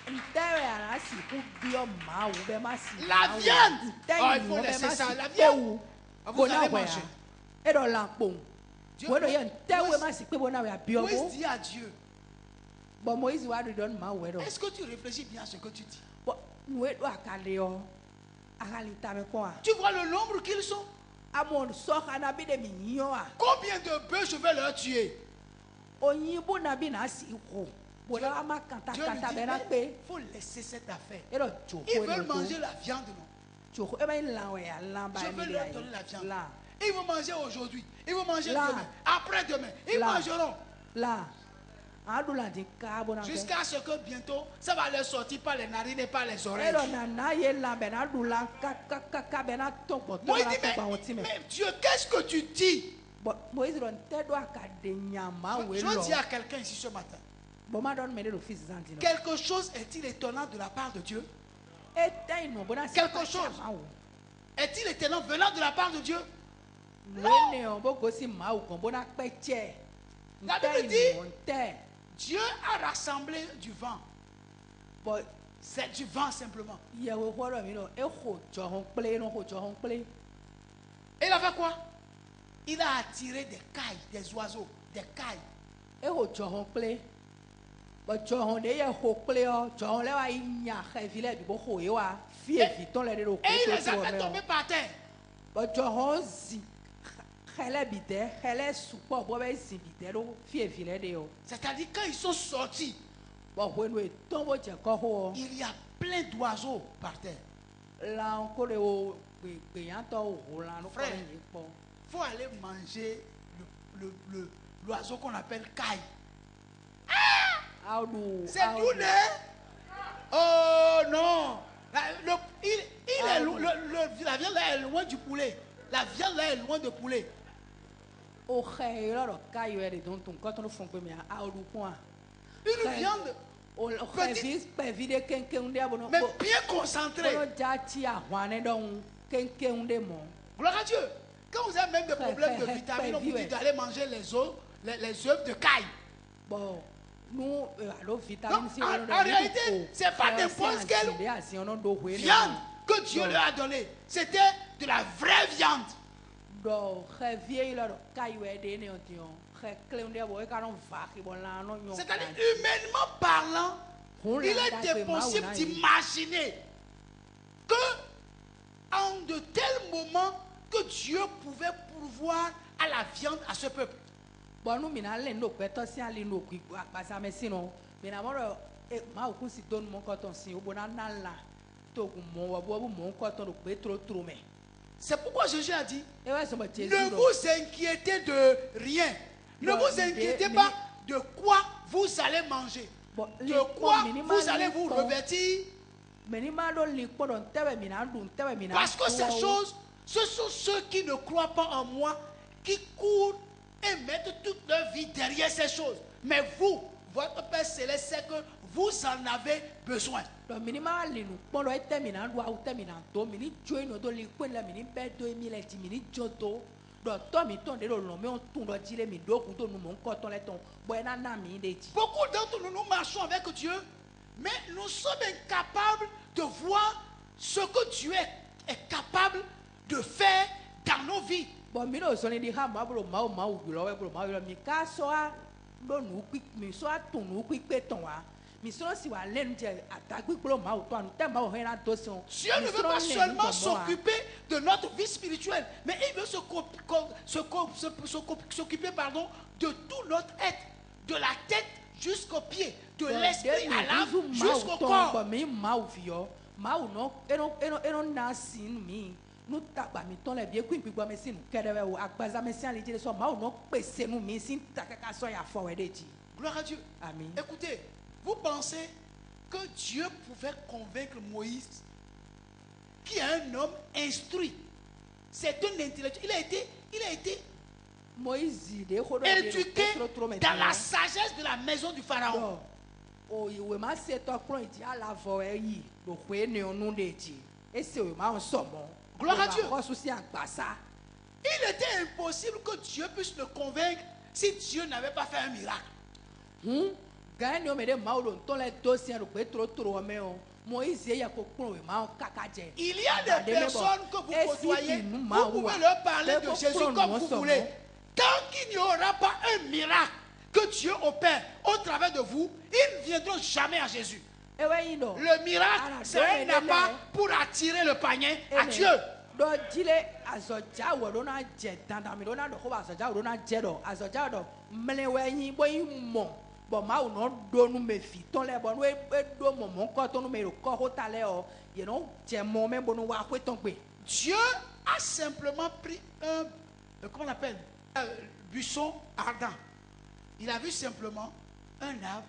ntɛ ya la si ku biɔ mawu bɛ ma si La mawu. viande. Ntɛ Oh, yi il faut wɔ bɛ laisser ma ça, si la viande. kpewu Vous bona allez wɛ manger. ya eɖɔ la kpɔn Dieu- wo eɖɔ yɛ ntɛ Moïse- wɛ ma si kpe bona wɛ ya biɔ Moïse bo dit à Dieu, bɔn moise wa ɖo ɖɔ nu ma wɛ ɖɔ est-ce que tu réfléchis bien à ce que tu dis? bɔn nu eɖɔ akali yɔ akalita me kwa Tu vois le nombre qu'ils sont? amon so kana bi de minyo a Combien de bœufs je vais leur tuer? onyibo na bi na si ko bona ama kanta Dieu lui kanta dit, be na mais pe il faut laisser cette affaire. ero joko Ils veulent manger la viande, non? joko e ba la we ya la ba Je mi vais de leur donner la viande. la Ils vont manger aujourd'hui. Ils vont manger Là. demain. Après-demain. Ils Là. mangeront. la adula di ka bona ke Jusqu'à ce que bientôt, ça va leur sortir par les narines et par les oreilles. ero na na ye la be na dula ka be na to bo to Moi, il la dit, to ba woti me mais Dieu, qu'est-ce que tu dis? bo moise ron te do aka de nyama we Je lo veux dire à quelqu'un ici ce matin. bo ma don me de fils zanti no Quelque chose est-il étonnant de la part de Dieu? e tai no bona si Quelque chose. Est-il étonnant venant de la part de Dieu? wene o bo go si ma u kon bona pe che La ntai Bible dit- no nte Dieu a rassemblé du vent. bo C'est du vent simplement. ye wo ho ro mi no e ho jo hon ple no ho jo hon ple Et il a fait quoi? Il a attiré des cailles, des oiseaux, des cailles. e ho jo hon ple bo jo hon de ye ho ple o jo hon le wa nya he vi le bi bo ho ye wa fi e vi ton le de ro ko Et il les so a so fait me tomber par terre. bo jo hon zi hele bi de hele su po bo be zi bi de ro fi e vi le de o C'est-à-dire quand ils sont sortis, bo ho no e ton bo je ko ho il y a plein d'oiseaux par terre. la on ko le o pe yan to ho la no ko Frère. ni po Il faut aller manger l'oiseau qu'on appelle caille. C'est tout, né? Oh non! La viande là est loin du poulet. La viande là est loin de poulet. o xe lɔrɔ ka yɔ de don tun kɔtɔn fún pé mi a olu kún Une viande, o xɛvi pɛvi de kéŋkéŋ de abono mais bien concentrée. kɔnɔ dza ti ahwane dɔn kéŋkéŋ de mɔ Gloire à Dieu. Quand vous avez même des problèmes de vitamines, on vous dit d'aller manger les œufs de caille. bɔn nu alo Non, vitamine si en réalité, c'est pas n'importe quelle viande que Dieu leur a donnée. C'était de la vraie viande. dɔ xɛvi yi lɔrɔ ka yɔ de ne ti yɔ xɛ kéŋ de bɔ e ka dɔn va kibɔ la nɔ nyɔ C'est-à-dire, humainement parlant, il est impossible d'imaginer que en de tels moments que Dieu pouvait pourvoir à la viande à ce peuple. bɔn nu mina le no pɛtɔ si ali no kui agbazame si no mina mɔrɔ maa kun si dɔnni mɔ kɔtɔn si o bona na la togun mɔ wa bɔ mɔ kɔtɔn do pe toro toro mɛ C'est pourquoi Jésus a dit, e b'a sɔrɔ Jésus ne dɔ vous inquiétez de rien. Ne vous inquiétez pas de quoi vous allez manger. De quoi vous allez vous revêtir. mɛ ni maa dɔ li kpɔdɔ ntɛbɛ mina dun ntɛbɛ mina Parce que ces choses, ce sont ceux qui ne croient pas en moi, qui courent et mettent toute leur vie derrière ces choses. Mais vous, votre Père Céleste sait que vous en avez besoin. dɔn mini maa li nu kpɔdɔ e tɛ mina do awo tɛ mina to mini dzo yin do li kpɛ la mini bɛ do emi lɛ ti mini dzo to dɔn tɔ mi tɔn de do lɔn mi o tun dɔ dzi le mi do kun to nu mɔ nkɔtɔn lɛ tɔn bɔn ɛna na mi de dzi. Beaucoup d'entre nous, nous marchons avec Dieu, mais nous sommes incapables de voir ce que Dieu est capable de faire dans nos vies. bɔn mi n'o sɔnni di ha maa bolo maa wulɔ wɛ bolo maa wulɔ mi k'a sɔn do nu kpi mi sɔn a tun nu kpi kpe tɔn wa mi sɔn si wa lɛ nu jɛ a ta kpi kpolo maa tɔn anu tɛ maa hɛn na do sɔn. Dieu ne veut pas seulement s'occuper de notre vie spirituelle, mais il veut s'occuper de tout notre être, de la tête jusqu'au pied, de l'esprit à l'âme jusqu'au corps. bɔn mi maa fi yɔ maa nɔ eno na si nu mi nu ta gba mi tɔn lɛ bi eku ikpigbɔ mi si nu kɛrɛ wɛ o agbaza mi si ali dzi de sɔn maa nɔ pèsè nu mi si ta kaka sɔn ya fɔ wɛ de dzi. Gloire à Dieu. Amen. Écoutez, vous pensez que Dieu pouvait convaincre Moïse, qui est un homme instruit, c'est un intellectuel, il a été Moïse de éduqué dans la sagesse de la maison du Pharaon. o iwe ma se tɔ kplɔ dzi ala vɔ eyi do hoe ne nu de dzi ese o ma sɔmɔ. Gloire à Dieu. kɔsu si agbasa. Il était impossible que Dieu puisse le convaincre si Dieu n'avait pas fait un miracle. gã ne o me de maaw do ntɔ le do si do pe toro mɛ o Moïse ya ko kplɔ o ma kaka jɛ. Il y a des personnes que vous côtoyez, vous pouvez leur parler de Jésus comme vous voulez. Tant qu'il n'y aura pas un miracle que Dieu opère au travers de vous, ils ne viendront jamais à Jésus. Le miracle, c'est un appât pour attirer le panier à Dieu. Dieu a simplement pris comment on appelle, un buisson ardent. Il a vu simplement un arbre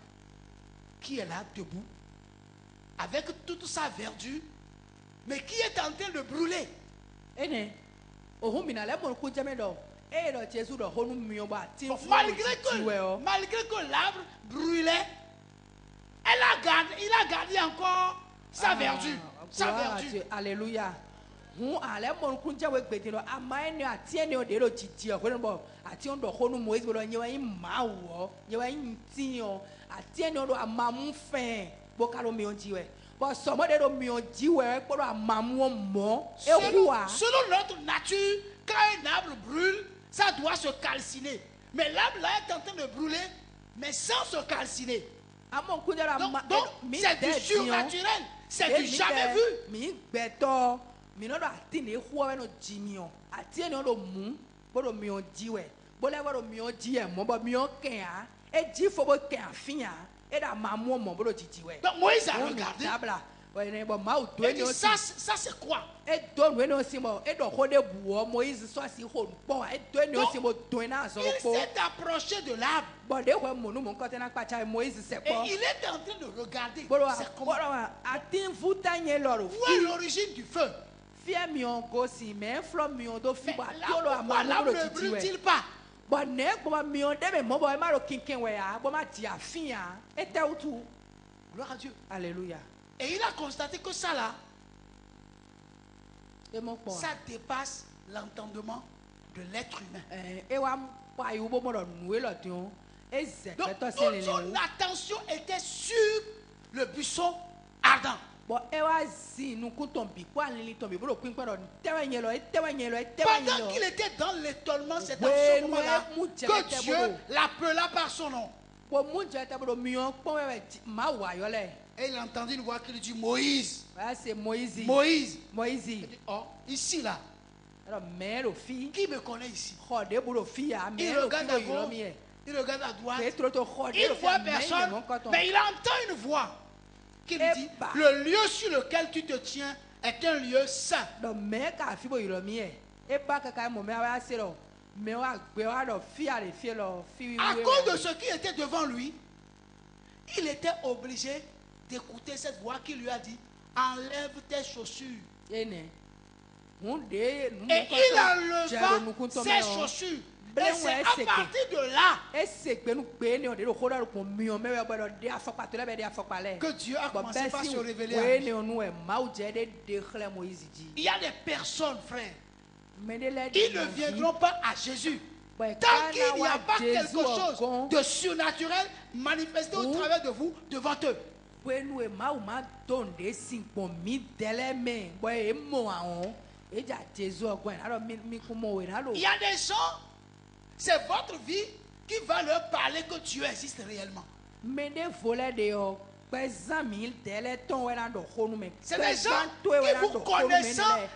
qui est là debout, avec toute sa verdure, mais qui est en train de brûler. Malgré que l'arbre brûlait, il a gardé encore sa verdure. Sa verdure. Alléluia. Selon notre nature, quand un arbre brûle, ça doit se calciner. Mais l'arbre là est en train de brûler, mais sans se calciner. Donc c'est du surnaturel. C'est du jamais vu. Donc Moïse a regardé. Il dit ça c'est quoi? Il s'est approché de l'arbre. Et il est en train de regarder. C'est comment? Où est l'origine du feu? L'arbre ne brûle-t-il pas? Gloire à Dieu. Alléluia. Et il a constaté que ça là, ça dépasse l'entendement de l'être humain. Donc toute son attention était sur le buisson ardent. Pendant qu'il était dans l'étonnement, c'est dans ce moment-là que Dieu l'appela par son nom. Et il entendit une voix qui lui dit Moïse. Moïse. Il dit, oh, ici là. Qui me connaît ici? Il regarde à gauche, il regarde à droite. Il ne voit personne, mais il entend une voix qui lui dit le lieu sur lequel tu te tiens est un lieu saint. À cause de ce qui était devant lui, il était obligé d'écouter cette voix qui lui a dit enlève tes chaussures. Et il enleva ses chaussures. Et c'est à partir de là que Dieu a commencé par se révéler à lui. Il y a des personnes, frères, qui ne viendront pas à Jésus tant qu'il n'y a pas quelque chose de surnaturel manifesté au travers de vous, devant eux. Il y a des gens, c'est votre vie qui va leur parler que Dieu existe réellement. C'est des gens qui vous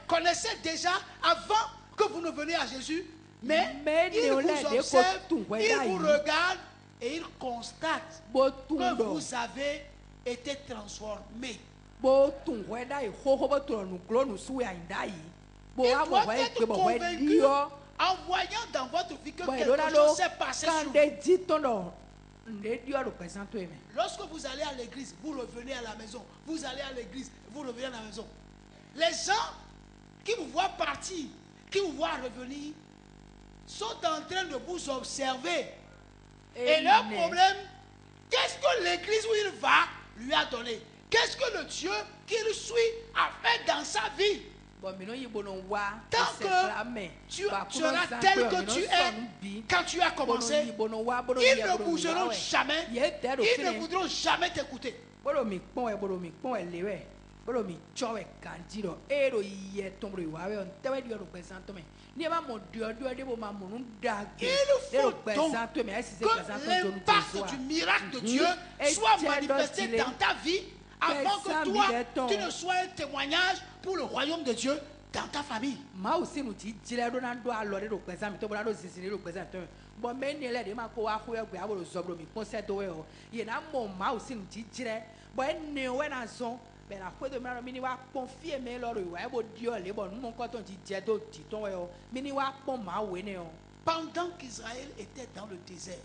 connaissez déjà avant que vous ne veniez à Jésus, mais ils vous observent, ils vous regardent et ils constatent que vous avez été transformé. Ils doivent être convaincus en voyant dans votre vie que quelque chose s'est passé sur vous. Lorsque vous allez à l'église, vous revenez à la maison. Vous allez à l'église, vous revenez à la maison. Les gens qui vous voient partir, qui vous voient revenir, sont en train de vous observer. Et leur problème, qu'est-ce que l'église où il va lui a donné? Qu'est-ce que le Dieu qu'il suit a fait dans sa vie? Tant que tu seras tel que tu es quand tu as commencé, ils ne bougeront jamais, ils ne voudront jamais t'écouter. Il faut donc que l'impact du miracle de Dieu soit manifesté dans ta vie avant que toi, tu ne sois un témoignage pour le royaume de Dieu dans ta famille. Mau si nous dit dire do nan do alore do pesa mi to bo na do zizini do pesa to bo me ni le de ma ko wa ho egbe abo zobro mi pon se do we o ye na mo mau si nous dit dire bo eni we na zon be na kwedo mi na mi ni wa pon fie me lo ro wa e bo di o le bo nu mo ko to di je do di ton we o mi ni wa pon ma we ne o. Pendant qu'Israël était dans le désert,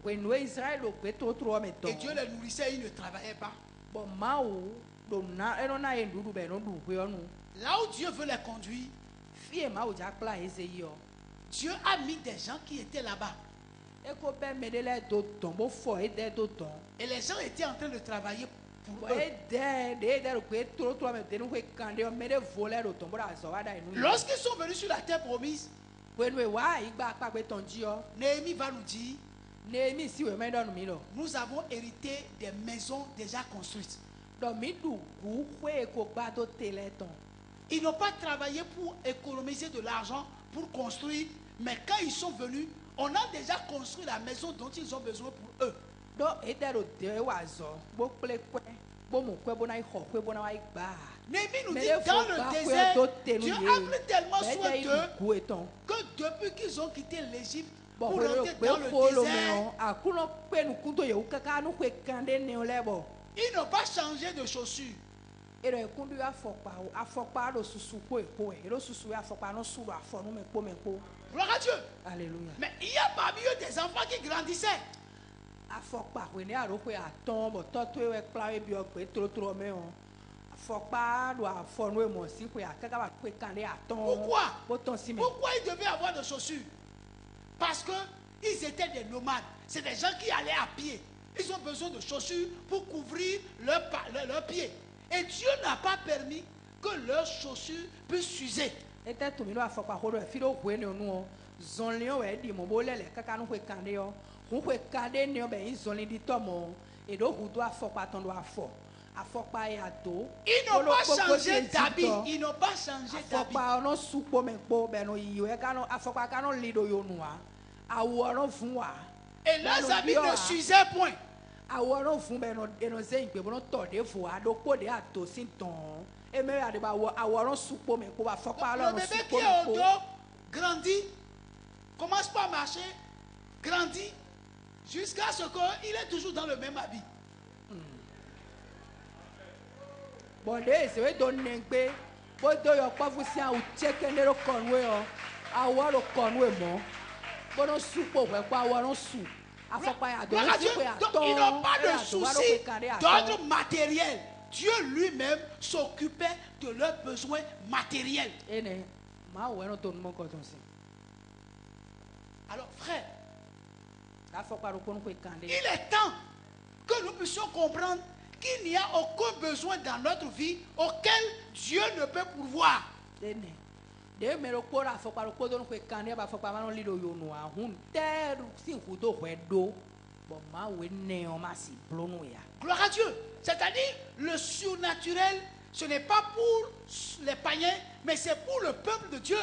when we Israel o pe to tro me to et Dieu les nourrissait, ils ne travaillaient pas. bo mau do na e no na e ndudu be no du we onu Là où Dieu veut les conduire, fie mau ja kla eze yi o Dieu a mis des gens qui étaient là-bas. e ko be me de le do ton bo fo e de do ton Et les gens étaient en train de travailler pour bo eux. e de ro pe tro me de no we kande o me de voler do ton bo da zo wa da inu Lorsqu'ils sont venus sur la terre promise, when we wa igba pa pe ton ji o Néhémie va nous dire, ne mi si we me do nu mi lo nous avons hérité des maisons déjà construites. do mi du gu we ko gba do tele ton Ils n'ont pas travaillé pour économiser de l'argent, pour construire, mais quand ils sont venus, on a déjà construit la maison dont ils ont besoin pour eux. do e de ro de wa zo bo ple kwe bo mo kwe bo na ho kwe bo na wa igba Néhémie nous Mais dit, les dans faux le bas, désert, fouet, d'autres Dieu ténouillés. a pris tellement Mais soin il d'eux gu eton que depuis qu'ils ont quitté l'Égypte bo pour we rentrer pe dans le folo me désert, o akuno pe nu kunto ye ukaka nu kwe kande ne o lebo ils n'ont pas changé de chaussures. ero ekundu afokpa do susu ko eko e ero susu afokpa no suru afonu me ko Gloire à Dieu. hallelujah Mais il y a parmi eux des enfants qui grandissaient. afokpa we ne aro ko aton bo to to e kla e bi o pe tro me o afokpa do afonu e mo si ko akaka ba ko kande aton Pourquoi? bo ton si me Pourquoi ils devaient avoir des chaussures? Parce que ils étaient des nomades. C'est des gens qui allaient à pied. Ils ont besoin de chaussures pour couvrir leurs pieds. Et Dieu n'a pas permis que leurs chaussures puissent s'user. ete to mi do afokpa ho do e fi do hwe ne onu o zonle o e di mo bo lele kaka nu kwe kande o hu kwe kande ne o be yin zonle di to mo e do hu do afokpa ton do afo afokpa ya do Ils n'ont pas changé d'habit. Ils n'ont pas changé d'habit. afokpa ono supo me po be no yi o e ka no afokpa ka no lido yo nu wa awo no fun wa Et leurs habits ne s'usaient point. awo no fun be no e no se igbe bo no to de fo a do po de ato sin ton e me ya de ba wo awo no supo me po afokpa Le lo no bébé qui supo est me au po dos grandit, commence pas à marcher, grandit, jusqu'à ce qu'il est toujours dans le même habit. bon de ese we do negbe bo do yo kpofu si a ucheke ne ro konwe o awo ro konwe mo bo no supo we kwa awo no su afokpa ya do Gloire à si Dieu. ko ya Donc, ton ils n'ont pas e de ya do wa ro souci kwe kare ya d'ordre ton. matériel. Dieu lui-même s'occupait de leurs besoins matériels. Ene ma wo no to mo ko ton si Alors, frère, afokpa ro konu kwe kande il est temps que nous puissions comprendre qu'il n'y a aucun besoin dans notre vie auquel Dieu ne peut pourvoir. ene de me ro ko afokpa ro ko do kwe kande ba afokpa ma no lido yo nu a hun te si hu do hwe do bo ma we ne o ma si blonu ya Gloire à Dieu. C'est-à-dire, le surnaturel, ce n'est pas pour les païens, mais c'est pour le peuple de Dieu.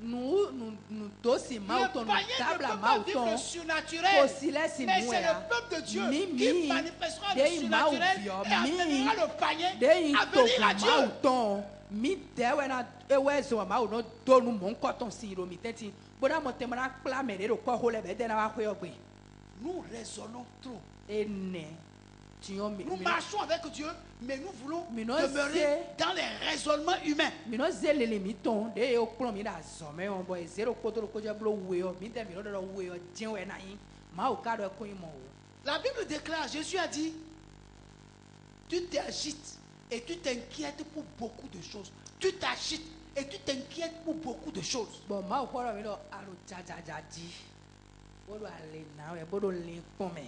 nu to si ma Les to nu païens ne tabla peuvent ma pas vivre ton le surnaturel. ko si le si Mais mu c'est ya le peuple de Dieu mi qui manifestera le de ma surnaturel vio et amènera le païen de yin à to venir à ma Dieu. ton mi de we na e we zo ma no do nu mo nko ton si ro mi teti boda mo te mo na kla me de ro ko ho le be de na wa hwe ogbe Nous raisonnons trop. ene ti o mi Nous marchons avec Dieu, mais nous voulons Mais non, demeurer c'est- dans les raisonnements humains. mi no zele le mi ton de e o kplo mi da zo me on boy zero ko to ko je blo we o mi de mi no do we o jin we na yin ma o ka do e ko yin mo o La Bible déclare, Jésus a dit, tu t'agites et tu t'inquiètes pour beaucoup de choses. Tu t'agites et tu t'inquiètes pour beaucoup de choses. bon ma o ko ro mi do aro jajaja di bodo ale na we bodo le pon me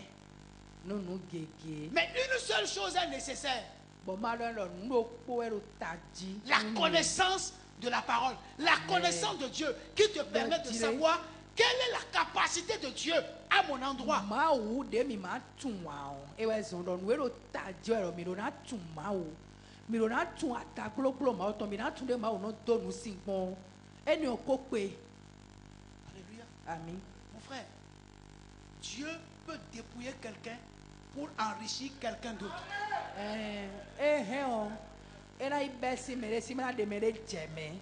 no nu gege Mais une seule chose est nécessaire, bon ma do lo nu do po e ro taji la connaissance de la parole, la connaissance de Dieu qui te permet de savoir quelle est la capacité de Dieu à mon endroit. ma o de mi ma tun wa o e we zo do nu e ro taji e ro mi do na tun ma o mi do na tun ata gloglo ma o to mi na tun de ma o no do nu sin pon eni o ko pe Alléluia. amen Mon frère, Dieu peut dépouiller quelqu'un pour enrichir quelqu'un d'autre. Ena ibesi mere si mena de mere jeme.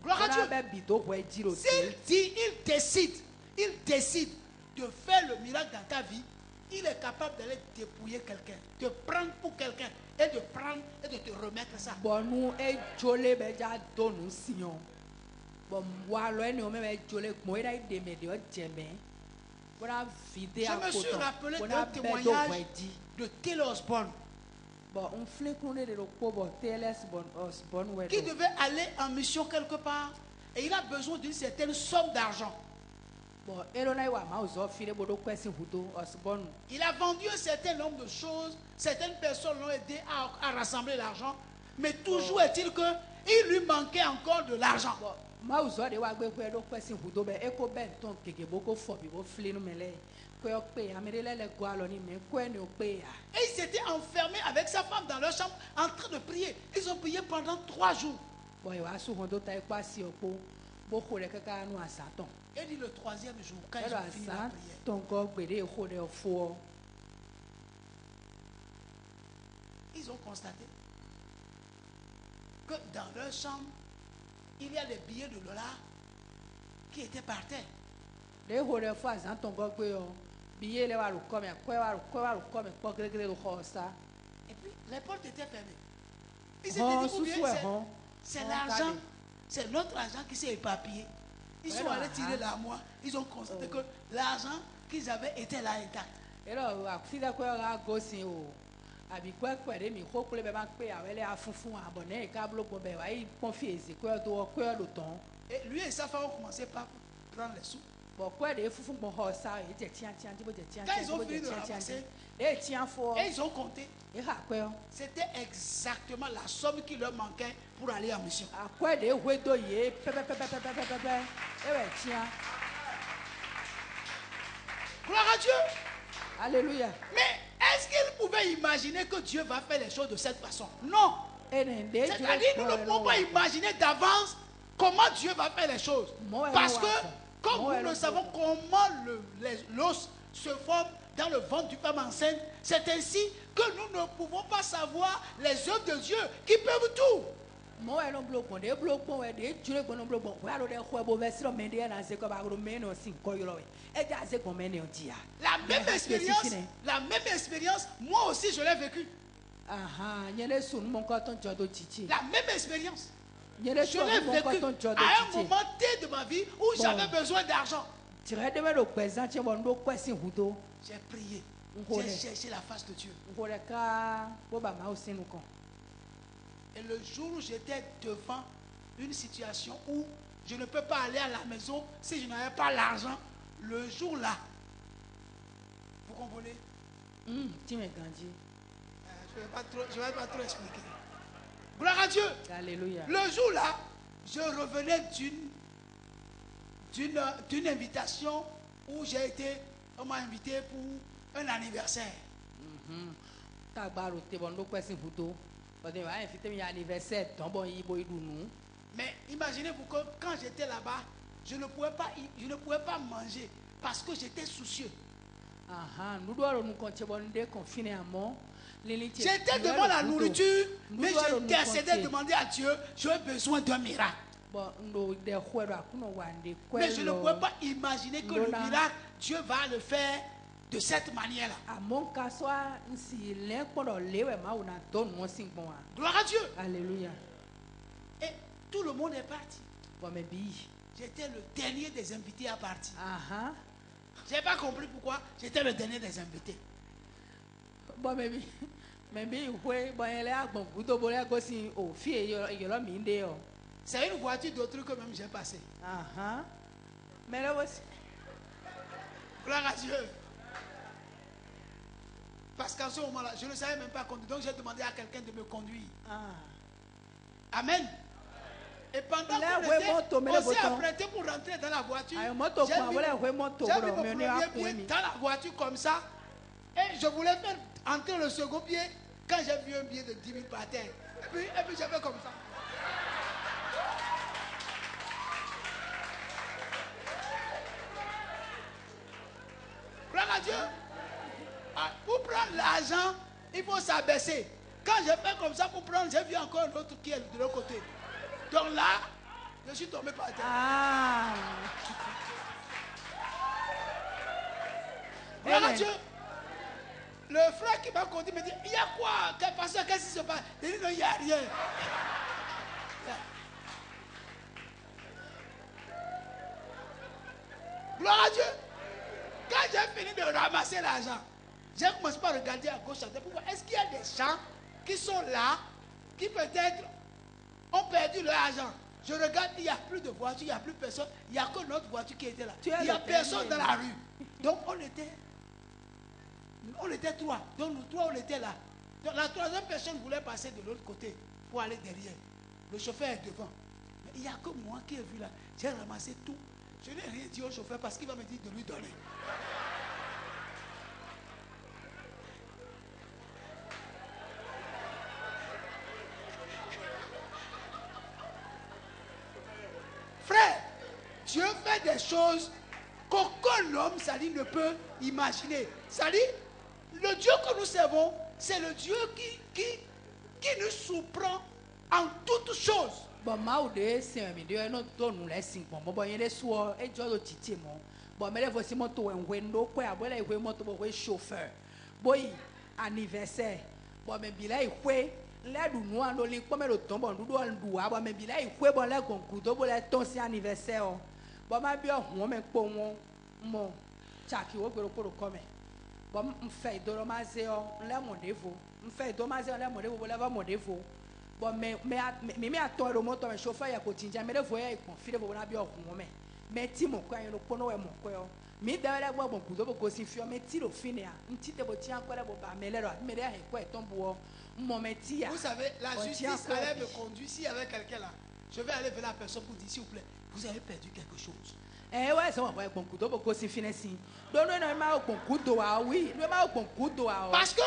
Gloire à Dieu. Ena be bido hwe jiro. S'il dit, il décide de faire le miracle dans ta vie, il est capable d'aller dépouiller quelqu'un, de prendre pour quelqu'un et de prendre et de te remettre ça. Bonu e jole be ja donu sion. Bon walo eni o me be jole mo ena de me de o jeme. Bona vide Je me suis rappelé d'un témoignage de Taylor Osborne bon on flin kune de ko bon Taylor Osborne we qui devait aller en mission quelque part et il a besoin d'une certaine somme d'argent. bon elona wa ma ozo file bodo kwesi hudo Osborne. Il a vendu un certain nombre de choses, certaines personnes l'ont aidé à rassembler l'argent, mais toujours est-il que il lui manquait encore de l'argent. Ma ozo de wa gbe kwe do kwesi hudo be eko ben ton keke boko fo bi bo flin no mele kwe o pe amerele le go alo ni me kwe ni o pe ya. Et il s'était enfermé avec sa femme dans leur chambre en train de prier. Ils ont prié pendant 3 jours. Bon e wa su hondo ta ipa si opo bo ko le kaka nu asaton. Et dit le 3e jour quand ils ont fini la prière. Ton go gbede ko de fo. Ils ont constaté que dans leur chambre, il y a des billets de dollars qui étaient par terre. Le ho de fo azan ton go gbe o. Biye le wa ru ko me ko wa ru ko me po gregre ru ho sa. Et puis les portes étaient fermées. Ils s'étaient dit ou bien c'est l'argent, c'est notre argent qui s'est éparpillé. Ils sont allés tirer l'armoire. Ils ont constaté que l'argent qu'ils avaient était là intact. Et là, fida ko ga gosin o. Abi kwa kwa de mi ko kule be ba pe awele afunfun abonne ka blo gbo be wa yi confiance ko do ko do ton. Et lui et sa femme ont commencé par prendre les sous. Bon quoi de funfun bon ho sa e je tian tian ti bo je tian. Quand ils ont fini de ramasser, et tian fo. Et ils ont compté. Et ha kwa. C'était exactement la somme qui leur manquait pour aller en mission. A quoi de hwe do ye pe. E we tian. Gloire à Dieu. Alléluia. Mais est-ce qu'il pouvait imaginer que Dieu va faire les choses de cette façon? Non. C'est-à-dire nous ne pouvons pas imaginer d'avance comment Dieu va faire les choses. Parce que comme nous ne savons comment l'os se forme dans le ventre du femme enceinte, c'est ainsi que nous ne pouvons pas savoir les œuvres de Dieu qui peuvent tout. La même expérience, moi aussi je l'ai vécue. La même expérience. Je l'ai vécu à un moment T de ma vie où j'avais besoin d'argent. J'ai prié. J'ai cherché la face de Dieu. Et le jour où j'étais devant une situation où je ne peux pas aller à la maison si je n'avais pas l'argent, le jour-là, vous comprenez? Je ne vais pas trop expliquer. Gloire à Dieu. Alléluia. Le jour-là, je revenais d'une invitation où on m'a invité pour un anniversaire. Mais imaginez-vous que quand j'étais là-bas, je ne pouvais pas manger parce que j'étais soucieux. J'étais devant la nourriture, mais j'intercédais demander à Dieu, j'ai besoin d'un miracle. Mais je ne pouvais pas imaginer que le miracle, Dieu va le faire de cette manière-là. Gloire à Dieu. Alléluia. Et tout le monde est parti. J'étais le dernier des invités à partir. Je n'ai pas compris pourquoi j'étais le dernier des invités. C'est une voiture d'autre que même j'ai passé. Gloire à Dieu. Parce qu'en ce moment-là, je ne savais même pas conduire. Donc j'ai demandé à quelqu'un de me conduire. Amen. Et pendant qu'on était aussi apprêté pour rentrer dans la voiture, j'ai mis mon premier pied dans la voiture comme ça. Et je voulais faire entrer le second pied quand j'ai vu un billet de 10 000 par terre. Et puis j'ai fait comme ça. Gloire à Dieu. Pour prendre il faut s'abaisser. Quand je fais comme ça pour prendre, j'ai vu encore un autre qui est de l'autre côté. Donc là, je suis tombé par terre. Ah. Voilà Dieu. Le frère qui m'a conduit me dit, il y a quoi? Pasteur, qu'est-ce qui se passe? Je dis, non, il n'y a rien. Gloire à Dieu. Quand j'ai fini de ramasser l'argent, j'ai commencé par regarder à gauche, à droite. Pourquoi? Est-ce qu'il y a des gens qui sont là, qui peut-être ont perdu leur argent? Je regarde, il n'y a plus de voiture, il n'y a plus personne. Il n'y a que notre voiture qui était là. Il n'y a personne dans la rue. Donc on était trois. Donc nous trois, on était là. Donc la troisième personne voulait passer de l'autre côté pour aller derrière. Le chauffeur est devant. Mais il n'y a que moi qui ai vu là. J'ai ramassé tout. Je n'ai rien dit au chauffeur parce qu'il va me dire de lui donner. Frère, Dieu fait des choses qu'aucun homme, ça dit, ne peut imaginer. Ça dit, le Dieu que nous servons, c'est le Dieu qui nous surprend en toutes choses. Bon, ma ou de c'est mi de no to nu le sin bon bon yele so e jo lo titi mo bon me le voici moto en no ko a bo le hwe moto bo hwe chauffeur boy anniversaire bon me bi la hwe le du nu an lo li po me lo ton bon du an du a bon me bi la hwe bon le gonku do bo le ton si anniversaire o bon ma bi o hun me po won mo chaki wo gbero ko ko me bon mfe do lo ma ze o le mo devo mfe do ma ze o le mo devo bo le ba mo devo. Bon, mais attends, le moto, le chauffeur, il y a quotidien, mais le voyage, il confie, il va bien au moment. Mais si mon coin, il est mon coin. Mais d'ailleurs, bon, coup de gosse, mais si le finir, un petit peu de encore la boba, mais là, mais là, il quoi, ton bois, mon métier. Vous savez, la justice allait me conduire s'il y avait quelqu'un là. Je vais aller vers la personne pour dire, s'il vous plaît, vous avez perdu quelque chose. Eh ouais, ça va pas bon coup de gosse, finissant. Donc, nous n'avons pas bon coup de oui, nous n'avons pas bon coup de parce que.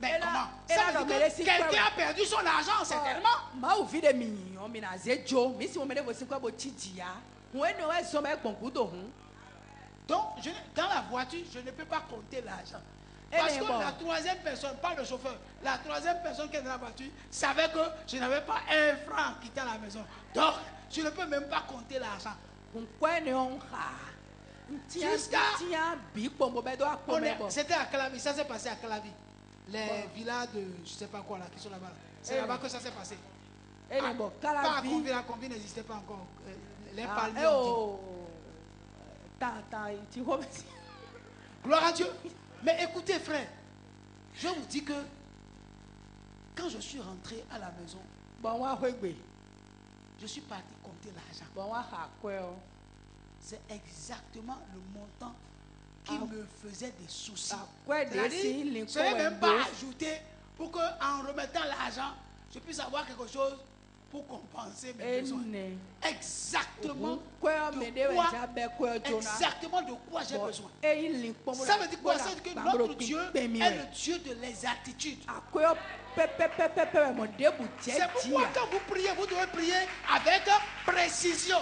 Mais comment? Ça veut dire que quelqu'un a perdu son argent, certainement. Ma ou vide mignon, mais na zejo, mais si on me lève aussi quoi botidia, on est noé sommet bon coup de hon. Donc, dans la voiture, je ne peux pas compter l'argent. Parce que la troisième personne, pas le chauffeur, la troisième personne qui est dans la voiture savait que je n'avais pas un franc qui était à la maison. Donc, je ne peux même pas compter l'argent. C'était à Calavi, ça s'est passé à Calavi. Les villas de je ne sais pas quoi là, qui sont là-bas. C'est là-bas que ça s'est passé. Pas à Conville, la Conville n'existait pas encore. Les palmiers. Gloire à Dieu. Mais écoutez frère, je vous dis que quand je suis rentré à la maison, je suis parti compter l'argent. C'est exactement le montant qui me faisait des soucis. Je n'ai même pas ajouté pour qu'en remettant l'argent, je puisse avoir quelque chose pour compenser mes besoins. Exactement de quoi j'ai besoin. Ça veut dire quoi? Ça veut dire que notre Dieu est le Dieu de l'exactitude. C'est pourquoi quand vous priez, vous devez prier avec précision.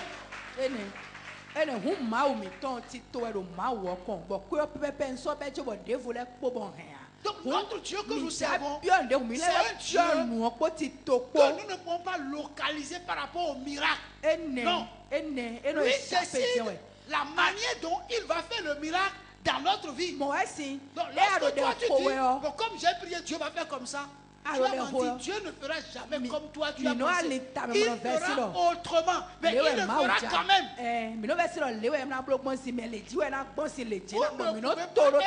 Donc notre Dieu que nous servons, c'est un Dieu que nous ne pouvons pas localiser par rapport au miracle. Non. Lui décide la manière dont il va faire le miracle dans notre vie. Donc lorsque toi tu dis, bon, comme j'ai prié, Dieu va faire comme ça. Tu as menti, Dieu ne fera jamais comme toi tu as pensé. Il fera autrement, mais il le fera quand même. Vous ne pouvez pas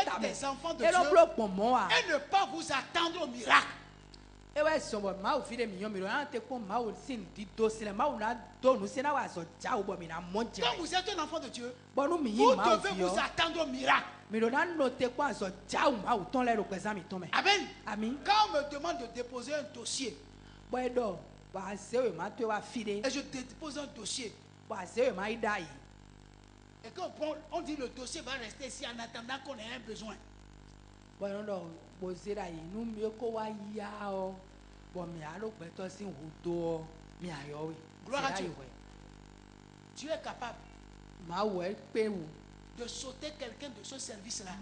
être des enfants de Dieu et ne pas vous attendre au miracle. Quand vous êtes un enfant de Dieu, vous devez vous attendre au miracle. Amen. Quand on me demande de déposer un dossier, et je dépose un dossier, et quand on dit le dossier va rester ici en attendant qu'on ait un besoin. Gloire à Dieu. Dieu est capable de sauter quelqu'un de ce service-là.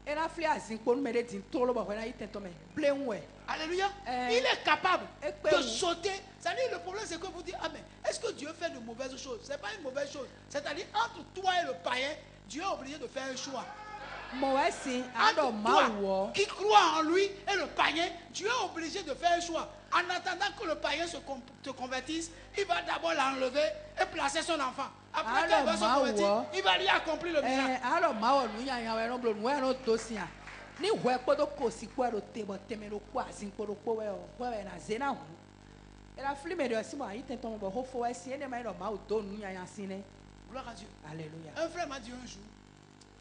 Et la fille a zin pour me dire tout le monde il t'entend mais plein ouais. Alléluia. Eh. Il est capable Eh, de sauter. C'est-à-dire, le problème, c'est que vous dites, ah mais, est-ce que Dieu fait de mauvaises choses? Ce n'est pas une mauvaise chose. C'est-à-dire, entre toi et le païen, Dieu est obligé de faire un choix. Moi si Entre ado toi mawo. qui croit en lui et le païen, Dieu est obligé de faire un choix. En attendant que le païen te convertisse, il va d'abord l'enlever et placer son enfant. Après qu'il va se convertir, il va lui accomplir le miracle. Ado mawo nu ya ya no blo nu ya no dosia. Ni hwe podo kosi kwa do tebo temelo kwa zin podo kwa we na zena hu. Et la fille me dit si moi il t'entend bo ho fo wa si ene mai no mawo do nu ya ya sine. Gloire à Dieu. Alléluia. Un frère m'a dit un jour,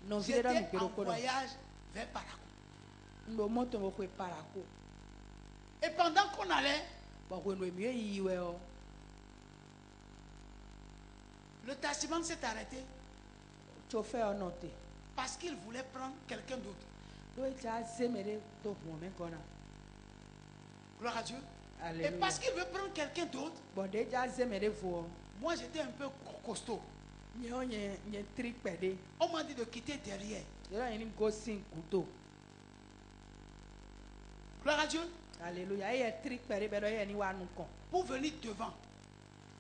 Non j'étais vile da en mu voyage vers Parakou. ndo moto mo kwe parako. Et pendant qu'on allait, Bo kwe no mi yi we o. le taximan s'est arrêté Chauffeur noté. parce qu'il voulait prendre quelqu'un d'autre. Do ja zemere do ho me kona. Gloire à Dieu. Et Alléluia. parce qu'il veut prendre quelqu'un d'autre, Bon de ja zemere vo. moi j'étais un peu costaud. Nyo nye trick pede. On m'a dit de quitter derrière. Yo la ni go sin kudo. Gloire à Dieu. Alléluia. E trick pede be do ye ni wa nu kon. Pour venir devant.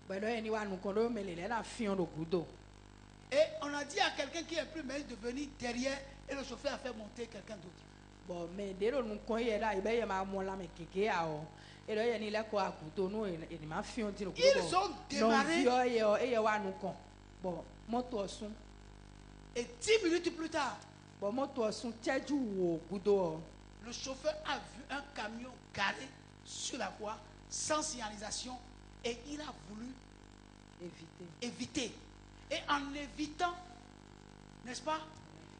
Be do ye ni wa nu kon do melele na fion do kudo. Et on a dit à quelqu'un qui est plus maigre de venir derrière et le chauffeur a fait monter quelqu'un d'autre. Bon mais de do nu kon ye da ibe ye ma mo la me keke a o. E do ye ni le ko akudo no e ni ma fion ti no kudo. Ils ont démarré. Non yo ye o e ye wa nu kon. Bon moto osun. Et 10 minutes plus tard, Bon moto osun teju wo kudo o. le chauffeur a vu un camion garé sur la voie sans signalisation et il a voulu Éviter. éviter. Et en évitant, n'est-ce pas,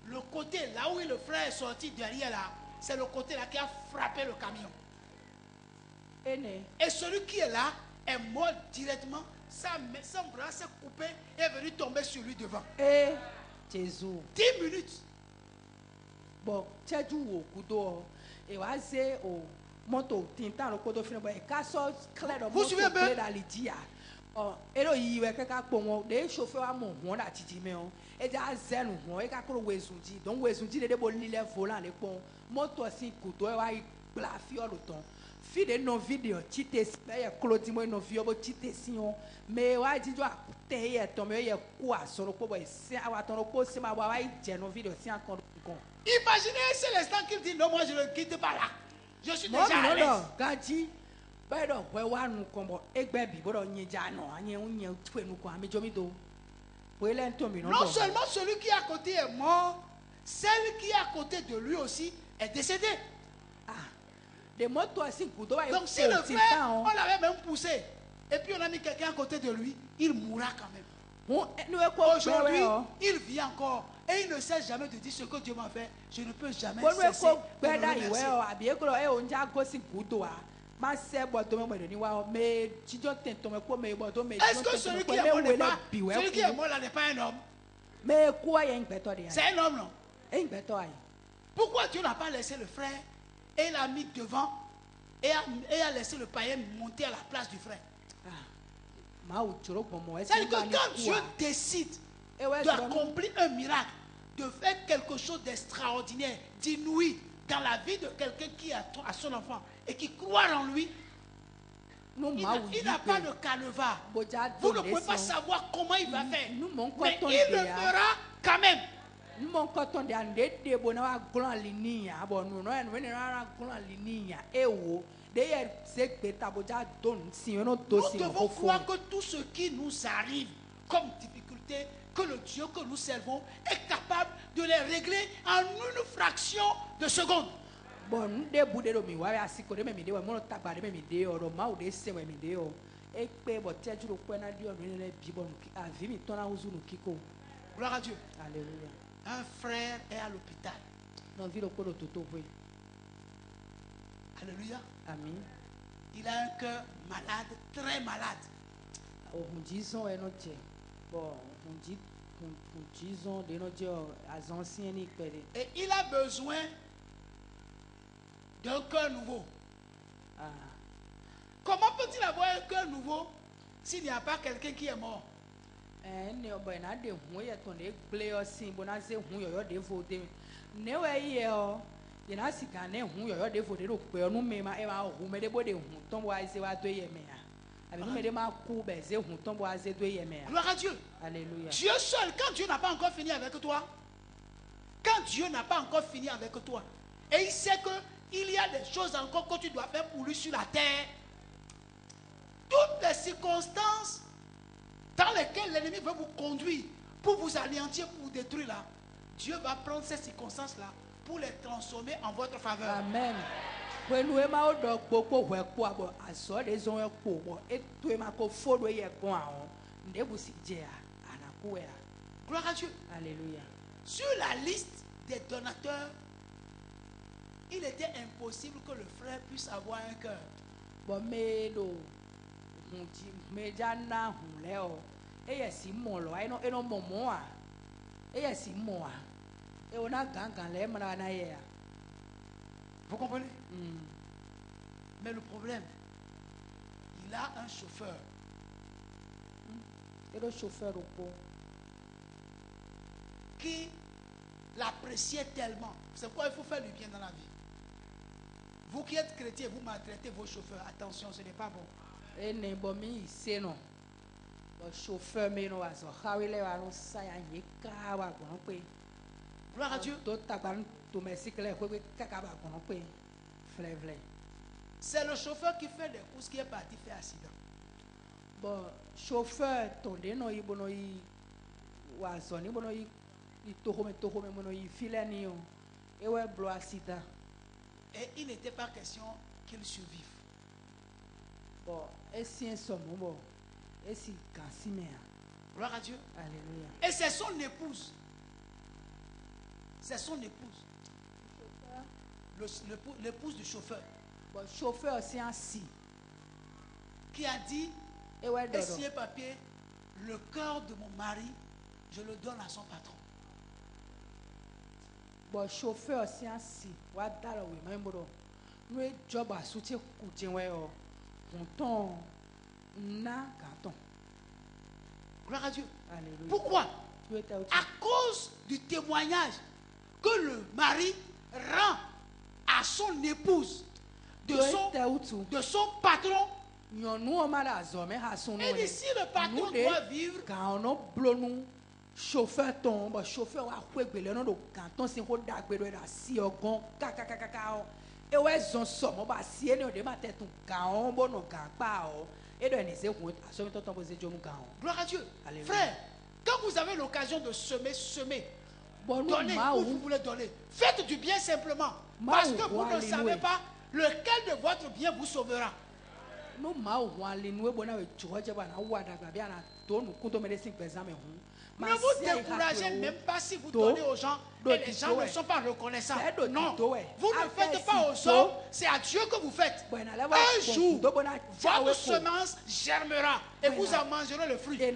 le côté là où le frère est sorti derrière là, c'est le côté là qui a frappé le camion. Ene. Et celui qui est là est mort directement. Son bras s'est coupé et est venu tomber sur lui devant. Eh Jésus. 10 minutes. Bon teju wo kudo o. E wa ze o moto tinta no kodo fina bo e ka so clear do Vous moto suivez un peu? clear da lidia. Oh, ero yi we kaka po won de chauffeur wa mo won da titi me o. E ja zenu won e ka kro wezunji. Don wezunji de bo lile volant le pon. Moto sin kudo e wa gba fi o lo ton. Fi de no video chite be ye clothes mo no fi o bo chite sin o. Me wa jijo te ye to me ye ku asoro po bo e se awa ton po se ma wa je no video sin akon kon. Imaginez, c'est l'instant qu'il dit non, moi je ne quitte pas là. Je suis Mo déjà mi à no l'aise. do gaji be do we wa nu kon bo egbe bi bo do yin ja no anye unye twe nu kon ami jo mi do. We le nto mi no Non do. seulement celui qui est à côté est mort, celle qui est à côté de lui aussi est décédée. Ah. De moto asi kudo wa Donc si le frère, on l'avait même poussé, et puis on a mis quelqu'un à côté de lui, il mourra quand même. Aujourd'hui, il vit encore. Et il ne sait jamais de dire ce que Dieu m'a fait. Je ne peux jamais cesser de le remercier. abi ekolo e o nja go si kudo a. Ma se bo to me ni wa me jijo tento me ko me bo to me. Est-ce que celui qui est mort n'est pas, celui qui est mort là n'est pas un homme? Me ku aye ngbeto de. C'est un homme, non? E ngbeto aye. Pourquoi Dieu n'a pas laissé le frère et l'a mis devant et a laissé le païen monter à la place du frère? C'est-à-dire que quand Dieu décide d'accomplir un miracle, de faire quelque chose d'extraordinaire, d'inouï dans la vie de quelqu'un qui a son enfant et qui croit en lui, il n'a pas de canevas. Vous ne pouvez pas savoir comment il va faire. Mais il le fera quand même. Mon coton de ande de bona wa glon linia bonu no en woni rara glon linia ewo de ye se beta boja don si no Nous devons croire que tout ce qui nous arrive comme difficulté, que le Dieu que nous servons est capable de les régler en une fraction de seconde. Bon de bude do mi wa asiko de me de wa mo tagba de me de oro ma o de se we me de o e pe bo teju ro pe na di o mi le bi bonu ki avi mi tona uzu no kiko. Gloire à Dieu. Alléluia. Un frère est à l'hôpital. Non vi lo ko do toto we. Alléluia. Amen. Il a un cœur malade, très malade. O disons e no je. Bon, disons de no je as anciens ni pere. Et il a besoin d'un cœur nouveau. Ah. Comment peut-il avoir un cœur nouveau s'il n'y a pas quelqu'un qui est mort? ne obo na de hu ye ton de gble o sin bo na se hu yo de fo de ne we ye o ye na si kan ne hu yo de fo de ro pe onu me ma e ma hu me de bo de hu ton bo ai se wa do ye me a abi no me de ma ku be se hu ton bo ai se do ye me a. Gloire à Dieu. Alléluia. Dieu seul, quand Dieu n'a pas encore fini avec toi, quand Dieu n'a pas encore fini avec toi, et il sait qu'il y a des choses encore que tu dois faire pour lui sur la terre, toutes les circonstances dans lesquelles l'ennemi veut vous conduire, pour vous anéantir, pour vous détruire là, Dieu va prendre ces circonstances-là pour les transformer en votre faveur. Amen. When we ma do gbogbo we ku abo aso de zo e ku bo eto e ma ko fodo ye kon ahun nde bu si je a anaku e a. Gloire à Dieu. Alléluia. Sur la liste des donateurs, il était impossible que le frère puisse avoir un cœur. Bo me do hunji me jana hun le o e ye si mo lo ai no e no momo a e ye si mo a e ona gangan le mra na ye a. Vous comprenez? Mais le problème, il a un chauffeur E do chauffeur o po qui l'appréciait tellement. C'est pourquoi il faut faire du bien dans la vie. Vous qui êtes chrétiens, vous maltraitez vos chauffeurs. Attention, ce n'est pas bon. e ne bo mi se no bo chauffeur me no aso hawe le wa no sa ya ye ka wa gbon pe. Gloire à Dieu. C'est le chauffeur qui fait des courses qui est parti faire accident. Bon, chauffeur, ton no y bono y wazoni bono y tohome bono y filani on et ouais blo accident. Et il n'était pas question qu'il survive. Bon, et si un somme bon, et si kansimea. Gloire à Dieu. Alléluia. Et c'est son épouse. C'est son épouse. L'épouse du chauffeur. Bon, chauffeur c'est ainsi. Qui a dit, et signé papier, le cœur de mon mari, je le donne à son patron. Bon, chauffeur c'est ainsi. Wa dalo we memoro. Nous job à soutien kujenwe o. Conton na canton. Gloire à Dieu. Alléluia. Pourquoi? À cause du témoignage que le mari rend à son épouse de son patron. Et d'ici le patron doit vivre. Chauffeur tombe, chauffeur a fait le nom de canton, c'est quoi d'agbedo da si ogon, kaka. Et ouais, son somme, bah si elle ne démarre tête un gaon, bon no gamba o. Et de ne pas à ce moment posé John gaon. Gloire à Dieu. Alléluia. Frère, quand vous avez l'occasion de semer, bon, donnez où vous voulez donner. Faites du bien simplement. Parce que vous ne savez pas lequel de votre bien vous sauvera. No mau wali nous bona we choja bana wada gabia na to nu kunto medecin examen hu. Ne vous découragez même pas si vous donnez aux gens et les gens ne sont pas reconnaissants. Non, vous ne faites pas aux hommes, c'est à Dieu que vous faites. Un jour, votre semence germera et vous en mangerez le fruit. De quelle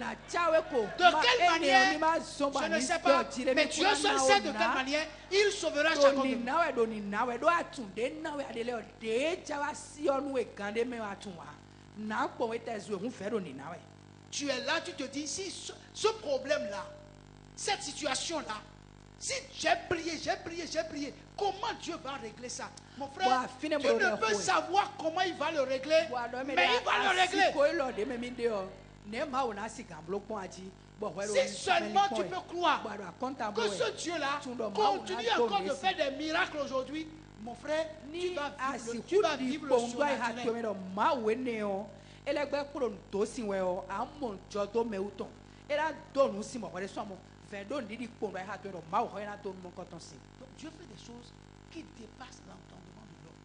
manière, je ne sais pas, mais Dieu seul sait de quelle manière il sauvera chacun de nous. Tu es là, tu te dis, si ce problème-là, cette situation-là, si j'ai prié, comment Dieu va régler ça? Mon frère, tu ne peux savoir comment il va le régler, mais il va le régler. Si seulement tu peux croire que ce Dieu-là continue encore de faire des miracles aujourd'hui, mon frère, tu vas vivre le surnaturel. Elegbe kuro to sin we o amon jo to meuton era do nu simo wele so mo ve do ndidi kpon ha to ro ma o na to mo koton sin. Dieu fait des choses qui dépassent l'entendement de l'homme.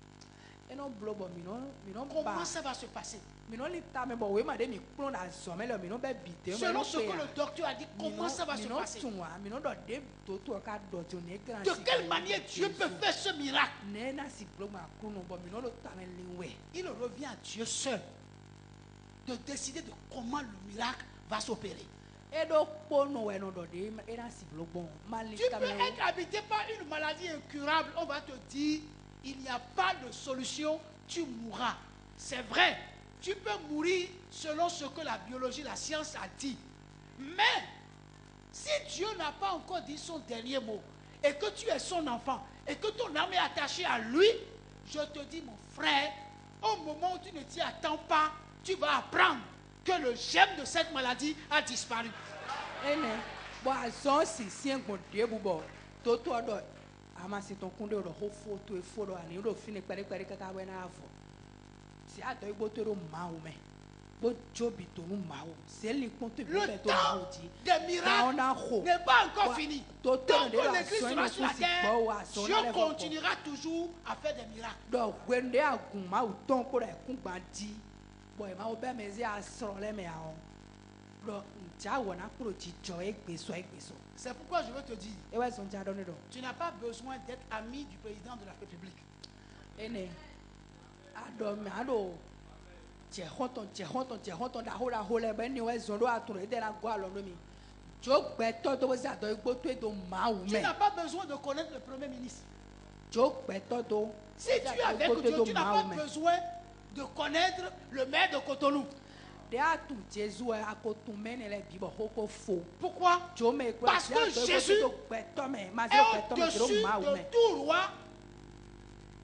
Et non blobo mi non comment ça va se passer? Mi non li ta me bo we ma de mi kpon na so me le mi non be bite selon ce que le docteur a dit, comment ça va se passer? Mi non do de to ka do to ne grand. De quelle manière Dieu peut faire ce miracle? Ne na si blobo ma kuno bo mi non do ta me liwe. Il revient à Dieu seul de décider de comment le miracle va s'opérer. Tu peux être habité par une maladie incurable. On va te dire, il n'y a pas de solution, tu mourras. C'est vrai, tu peux mourir selon ce que la biologie, la science a dit. Mais, si Dieu n'a pas encore dit son dernier mot, et que tu es son enfant, et que ton âme est attachée à lui, je te dis, mon frère, au moment où tu ne t'y attends pas, tu vas apprendre que le germe de cette maladie a disparu. Ene, bo azon si sien gbonde bubo. Toto do amasi ton kunde do ho foto e fodo ani do fini pere kaka we na afo. Si ato igbo to do mawo me. Bo jobi to nu mawo. Se li ponto Le be to temps mawo di. des miracles n'est pas encore fini. Tant que l'église sera sur la terre, Dieu continuera toujours à faire des miracles. Do gwende agun mawo ton ko re kun gba di. Boy mawo be me zi asro le me awon. Do nja wona kuro ji jo egbeso. C'est pourquoi je veux te dire, E we son ja do ni do. tu n'as pas besoin d'être ami du président de la République. Ene ado me ado jehonton da hole be ni we zon do atun e de na go alo no mi jo gbe to do se ado igbo to do ma wu Tu me n'as pas besoin de connaître le premier ministre. jo gbe to do Si tu es avec Dieu, tu n'as pas besoin de connaître le maire de Cotonou. de atu Jésus akotun me ne le bibo hoko fo Pourquoi? jo me ko Parce que Jésus gbe to me ma se est gbe to me au-dessus do ma wu de me tout roi.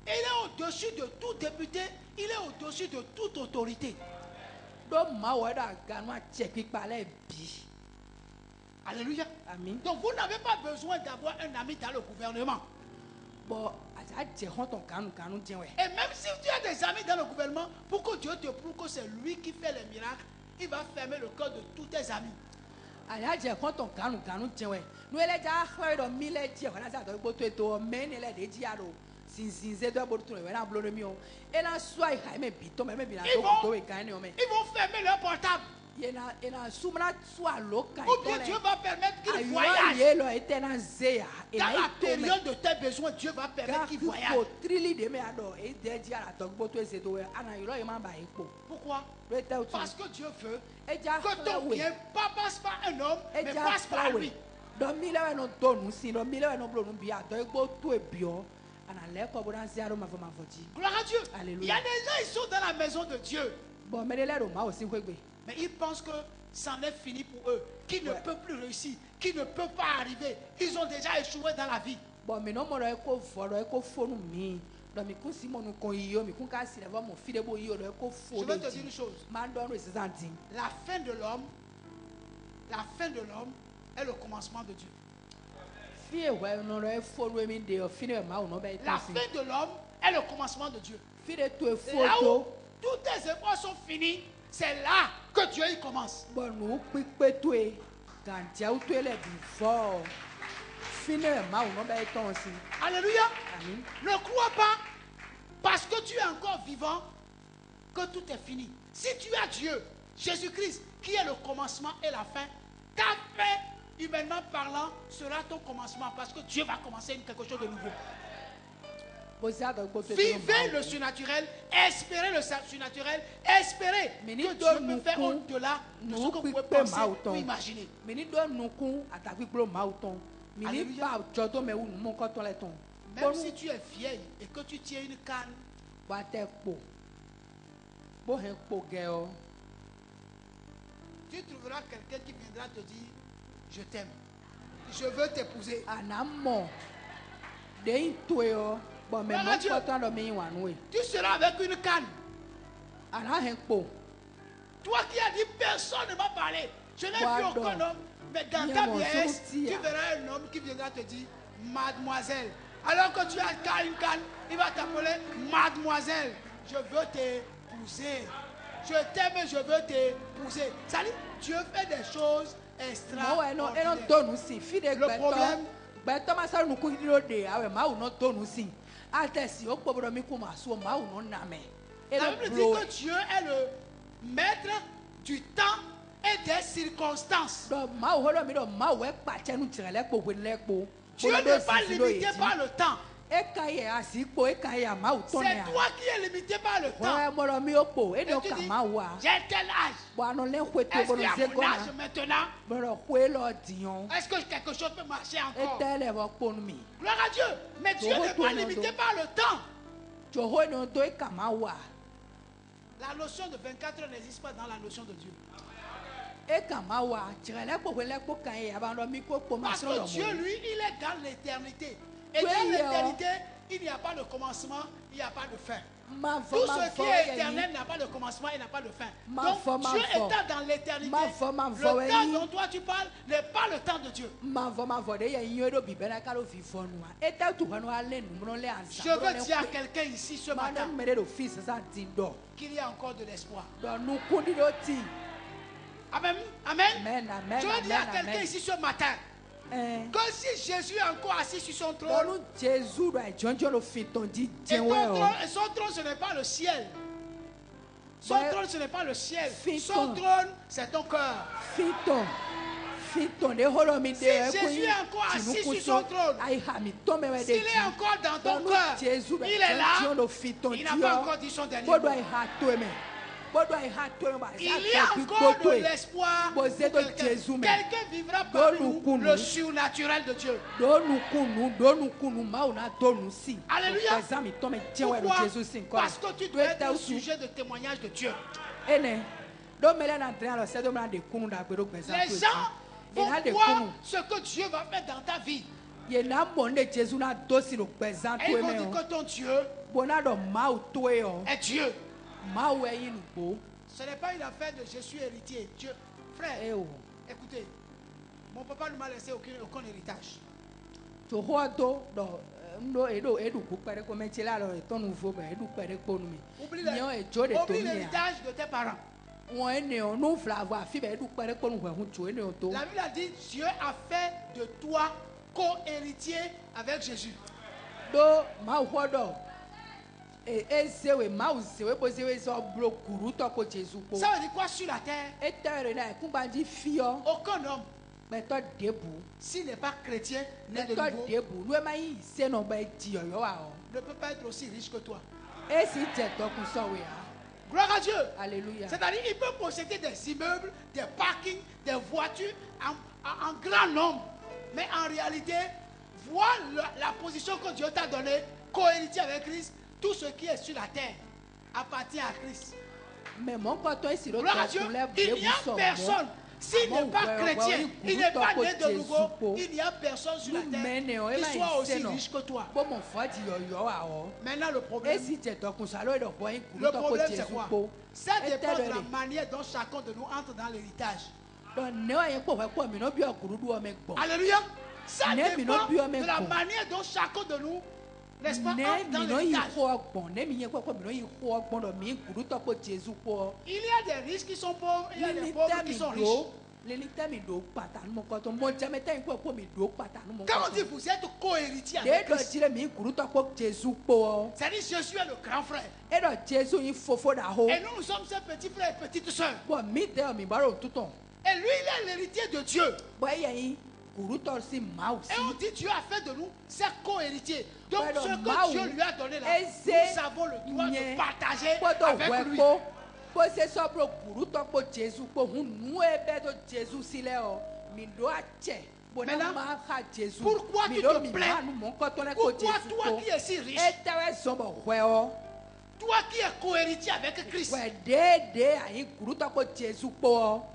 Il est au-dessus de tout député. Il est au-dessus de toute autorité. do ma wo da ganu a che pipa le bi Alléluia. amen Donc vous n'avez pas besoin d'avoir un ami dans le gouvernement. bo aja jehonton kanu jenwe Et même si tu as des amis dans le gouvernement, pour que Dieu te prouve que c'est lui qui fait les miracles, il va fermer le cœur de tous tes amis. aya jehonton kanu jenwe no ele ja khwe do mi le je wona sa do igbo to me ne le de ji aro sinze do bo to we na blo mi o e na so ai ha me bi to me bi na Ils do vont- do we kan ni o me Ils vont fermer leur portable. ena sumna so alo kan Ou bien Dieu va permettre qu'ils ayo voyagent. ye lo etena zeya e Dans na la to me période de tes besoins, Dieu va permettre qu'ils ko voyagent. trili de me ado e de ji ara to gbo to e se do we ana yo ye ma ba epo Pourquoi? do te o Parce que Dieu veut e ja que ton we bien pas passe par un homme, e mais ja passe par we lui. do mi le we no to nu si do mi le we no blo nu bi ado igbo to e bi o ana le ko bo dan si aro ma fo ji Gloire à Dieu. Alléluia. Il y a des gens, ils sont dans la maison de Dieu, bon me le ro ma o si kwegbe mais ils pensent que c'en est fini pour eux, qu'ils ne Ouais. peuvent plus réussir, qu'ils ne peuvent pas arriver. Ils ont déjà échoué dans la vie. bon me no mo ro e ko fo ro e ko fo nu mi do mi kun si mo nu kon yi o mi kun ka si le bo mo fi de bo yi o ro e ko fo Je de vais te dire une ji chose. ma do no sisantin La fin de l'homme est le commencement de Dieu. fi e we no ro e fo ru mi de o fi ne ma o no be La ta si fin de l'homme est le commencement de Dieu. fi de to e fo Là où to tous tes efforts sont finis, c'est là que Dieu y commence. bon nu pipe to e gantia o to e le bi fo fi ne ma o no be ton si Alléluia. amen Ne crois pas, parce que tu es encore vivant, que tout est fini. Si tu as Dieu, Jésus-Christ, qui est le commencement et la fin, ta fin, humainement parlant, sera ton commencement, parce que Dieu va commencer quelque chose de nouveau. bo si ado gbo to Vivez le surnaturel, espérez le surnaturel, espérez Mais que ni Dieu donne peut faire nous au-delà de nous ce que vous pouvez pipe penser mauton. ou imaginer. mi ni do nukun atagbigbo ma o ton mi ni Alléluia. ba jo to me wu nu mo ko ton le ton Même si tu es vieille et que tu tiens une canne, ba te po bo he po ge o tu trouveras quelqu'un qui viendra te dire, je t'aime, je veux t'épouser. ana mo de in to e o bo me Gloire mo à Dieu. ko ton do mi wa nu e Tu seras avec une canne. ana he po Toi qui as dit, personne ne m'a parlé. Je n'ai vu Pardon. aucun homme. Mais dans Bien, ta mon vieillesse, sourcil. tu verras un homme qui viendra te dire, mademoiselle. Alors que tu as une canne, il va t'appeler mademoiselle. Je veux t'épouser. Je t'aime et je veux t'épouser. Ça dit, Dieu fait des choses mo we no e no extraordinaires. to nu si fi de Le gbe problème- to ma sa nu ku ni lo de awe ma u no to nu si atesi o po bro mi ku ma so ma u no na me e La lo Bible dit blo que Dieu est le maître du temps et des circonstances. do ma u ho do mi do ma u e pa che nu tire le po we le po Dieu n'est pas limité par le temps. e ka ye asiko e ka ye ma u to ne C'est toi qui es limité par le temps. wa mo do mi o po e Et no tu ka dis, ma wa j'ai tel âge. bo no le hwe to Est-ce bo no qu'à se mon ko âge na maintenant, bo no hwe lo dion est-ce que quelque chose peut marcher e encore? tele bo po nu mi Gloire à Dieu. Mais Dieu Toho n'est pas tono limité do. par le temps. jo ho no do e ka ma wa La notion de 24 heures n'existe pas dans la notion de Dieu. Parce que Dieu, lui, il est dans l'éternité. Et dans l'éternité, il n'y a pas de commencement, il n'y a pas de fin. Tout ce qui est éternel n'a pas de commencement et n'a pas de fin. Donc Dieu étant dans l'éternité, le temps dont toi tu parles n'est pas le temps de Dieu. Je veux dire à quelqu'un ici ce matin qu'il y a encore de l'espoir. Amen. Amen. Je veux dire à quelqu'un ici ce matin que si Jésus est encore assis sur son trône, et son trône ce n'est pas le ciel. Son trône ce n'est pas le ciel. Son trône c'est ton cœur. Si Jésus est encore assis sur son trône, s'il est encore dans ton cœur, il est là, il n'a pas encore dit son dernier mot. Il y a encore de l'espoir pour quelqu'un. Quelqu'un vivra par nous le surnaturel de Dieu. Alléluia. Pourquoi? Parce que tu dois être au sujet de témoignage de Dieu. Les gens vont voir ce que Dieu va faire dans ta vie. Et ils vont dire que ton Dieu est Dieu. Ce n'est pas une affaire de je suis héritier. Dieu, frère, écoutez, mon papa ne m'a laissé aucun héritage. Oublie l'héritage de tes parents. La Bible a dit Dieu a fait de toi co-héritier avec Jésus. Ça veut dire quoi sur la terre? Aucun homme, s'il n'est pas chrétien, né de nouveau, ne peut pas être aussi riche que toi. Gloire à Dieu. Alléluia. C'est-à-dire il peut posséder des immeubles, des parkings, des voitures en grand nombre. Mais en réalité, vois la position que Dieu t'a donnée, co-héritier avec Christ. Tout ce qui est sur la terre appartient à Christ. Gloire à Dieu, il n'y a personne. S'il n'est pas chrétien, il n'est pas né de nouveau, il n'y a personne sur la terre qui soit aussi riche que toi. Maintenant, le problème c'est quoi? Ça dépend de la manière dont chacun de nous entre dans l'héritage. Alléluia. Ça dépend de la manière dont chacun de nous, n'est-ce pas, entre dans l'héritage. Il y a des riches qui sont pauvres, il y a des pauvres qui sont riches. Quand on dit vous êtes co-héritier avec Christ, c'est-à-dire Jésus est le grand frère. Et nous, nous sommes ses petits frères et petites sœurs. Et lui, il est l'héritier de Dieu. Et on dit Dieu a fait de nous ses co-héritiers. Donc ce que Dieu lui a donné là, nous avons le droit de partager avec lui. Maintenant, pourquoi tu te plains? Pourquoi toi qui es si riche, toi qui es co-héritier avec Christ,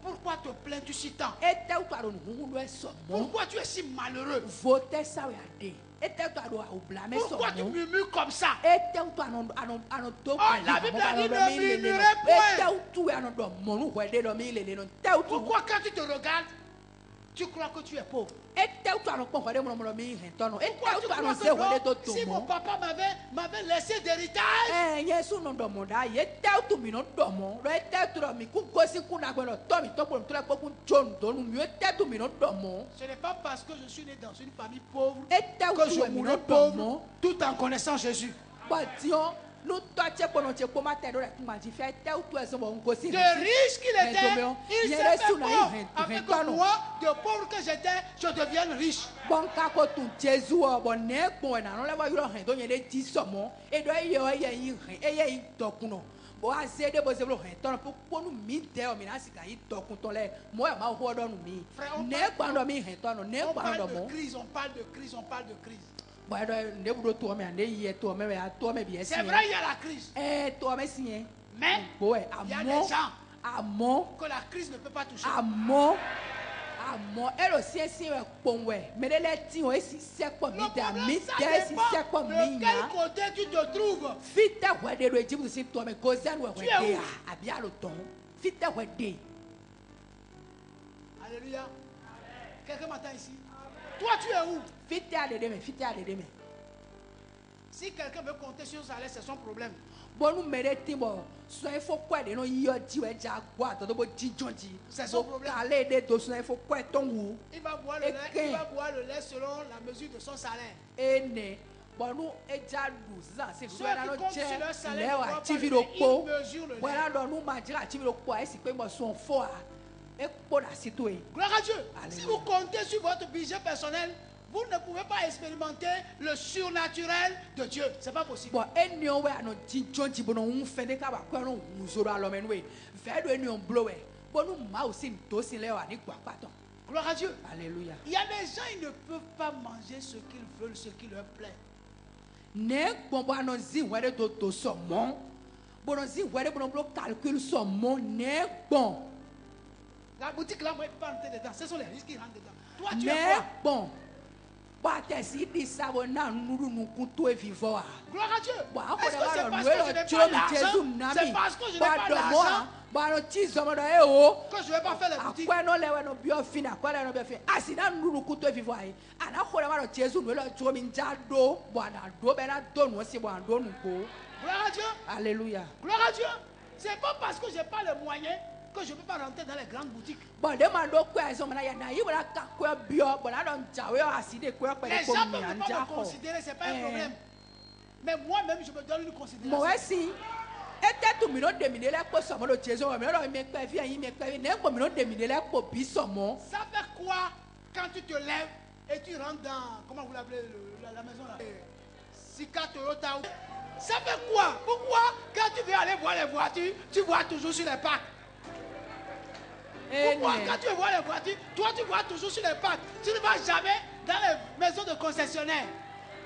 pourquoi te plains-tu si tant? Pourquoi tu es si malheureux? Pourquoi tu murmures comme ça? Oh, la Bible a dit ne murmurez point. Pourquoi quand tu te regardes, tu crois que tu es pauvre? Pourquoi tu crois que non? Si mon papa m'avait laissé d'héritage, ce n'est pas parce que je suis né dans une famille pauvre que je mourrai pauvre tout en connaissant Jésus. De riche qu'il était, il s'est fait pauvre afin que moi, de pauvre que j'étais, je devienne riche. Frère, on parle de crise, on parle de crise, on parle de crise. C'est vrai, il y a la crise. Mais il y a des gens Amon. que la crise ne peut pas toucher. Amon. Amon. Elle aussi est si ouais. Mais elle est si ouais si c'est quoi Le mi da problème, mi ça da si dépend c'est quoi de mi quel ya. côté tu te trouves. Fite ouais de le Égypte si toi mais Goshen ouais Tu ouais es où? de abia le ton. Fite ouais de. Alléluia. Quelqu'un m'attend ici. Toi, tu es où? Fite à de mais fite à de mais. Si quelqu'un veut compter sur sa laisse, c'est son problème. Bon nous mérite bon. So il faut quoi de no yo di ouais jagwa to bo jinjonji. C'est son problème. Aller de do so il faut quoi ton wu. Il va boire le lait, il va boire le lait selon la mesure de son salaire. Ene. Bon nous eja lu ça c'est Ceux qui comptent sur leur salaire, lewa ne voient TV pas lo le lait, po. ils mesurent le lait. Voilà donc nous majira TV lo po est que mo son fo a. E po la situé. Gloire à Dieu. Alléluia. Si vous comptez sur votre budget personnel, vous ne pouvez pas expérimenter le surnaturel de Dieu. Ce n'est pas possible. Bon enion we ano jinjonji bon on fait de ka ba ko no nzoro alomen we. Fait de enion blowe. Bon nous ma aussi to si lewa ni kwa paton. Gloire à Dieu. Alléluia. Il y a des gens, ils ne peuvent pas manger ce qu'ils veulent, ce qui leur plaît. Ne bon bon no zi we de to somon. Bon zi we de bon calcul somon ne bon. La boutique là, moi, je ne peux pas entrer dedans. Ce sont les risques qui rentrent dedans. Toi, tu es Ne quoi? bon. Ba te si di sa bo na nuru nu kuto e vivo a. Gloire à Dieu. Bon, Est-ce que c'est parce que je n'ai Jésus pas d'argent? nami. C'est parce que je n'ai pas d'argent Ba no ti zomo do e o. que je ne vais pas faire les boutiques. Akwa no lewe no bio fina, akwa le no bio fina. Asina nuru kuto e vivo a. Ana ko le ma no Jésus no le jo mi nja do, bo na do be na do no si bo an do nu ko. Gloire à Dieu. Alléluia. Gloire à Dieu. Ce n'est pas parce que je n'ai pas les moyens que je ne peux pas rentrer dans les grandes boutiques. Bon de ma do kwa zo na ya na yi bo na ka kwa bio, bo na don jawe aside kwa kwa Les ko gens mi peuvent ne pas anja me ko. considérer, ce n'est pas un problème. Mais moi-même, je me donne une considération. Mo wesi ete tu mi no de mi le ko so mo do Jésus mo mi no mi pe fi yin mi pe fi ne ko mi no de mi le ko bi so mo. Ça fait quoi quand tu te lèves et tu rentres dans, comment vous l'appelez, la maison là, Sika Toyota. Ça fait quoi? Pourquoi quand tu veux aller voir les voitures, tu vois toujours sur les parcs? Pourquoi quand tu veux voir les voitures, toi tu vois toujours sur les parcs? Tu ne vas jamais dans les maisons de concessionnaires.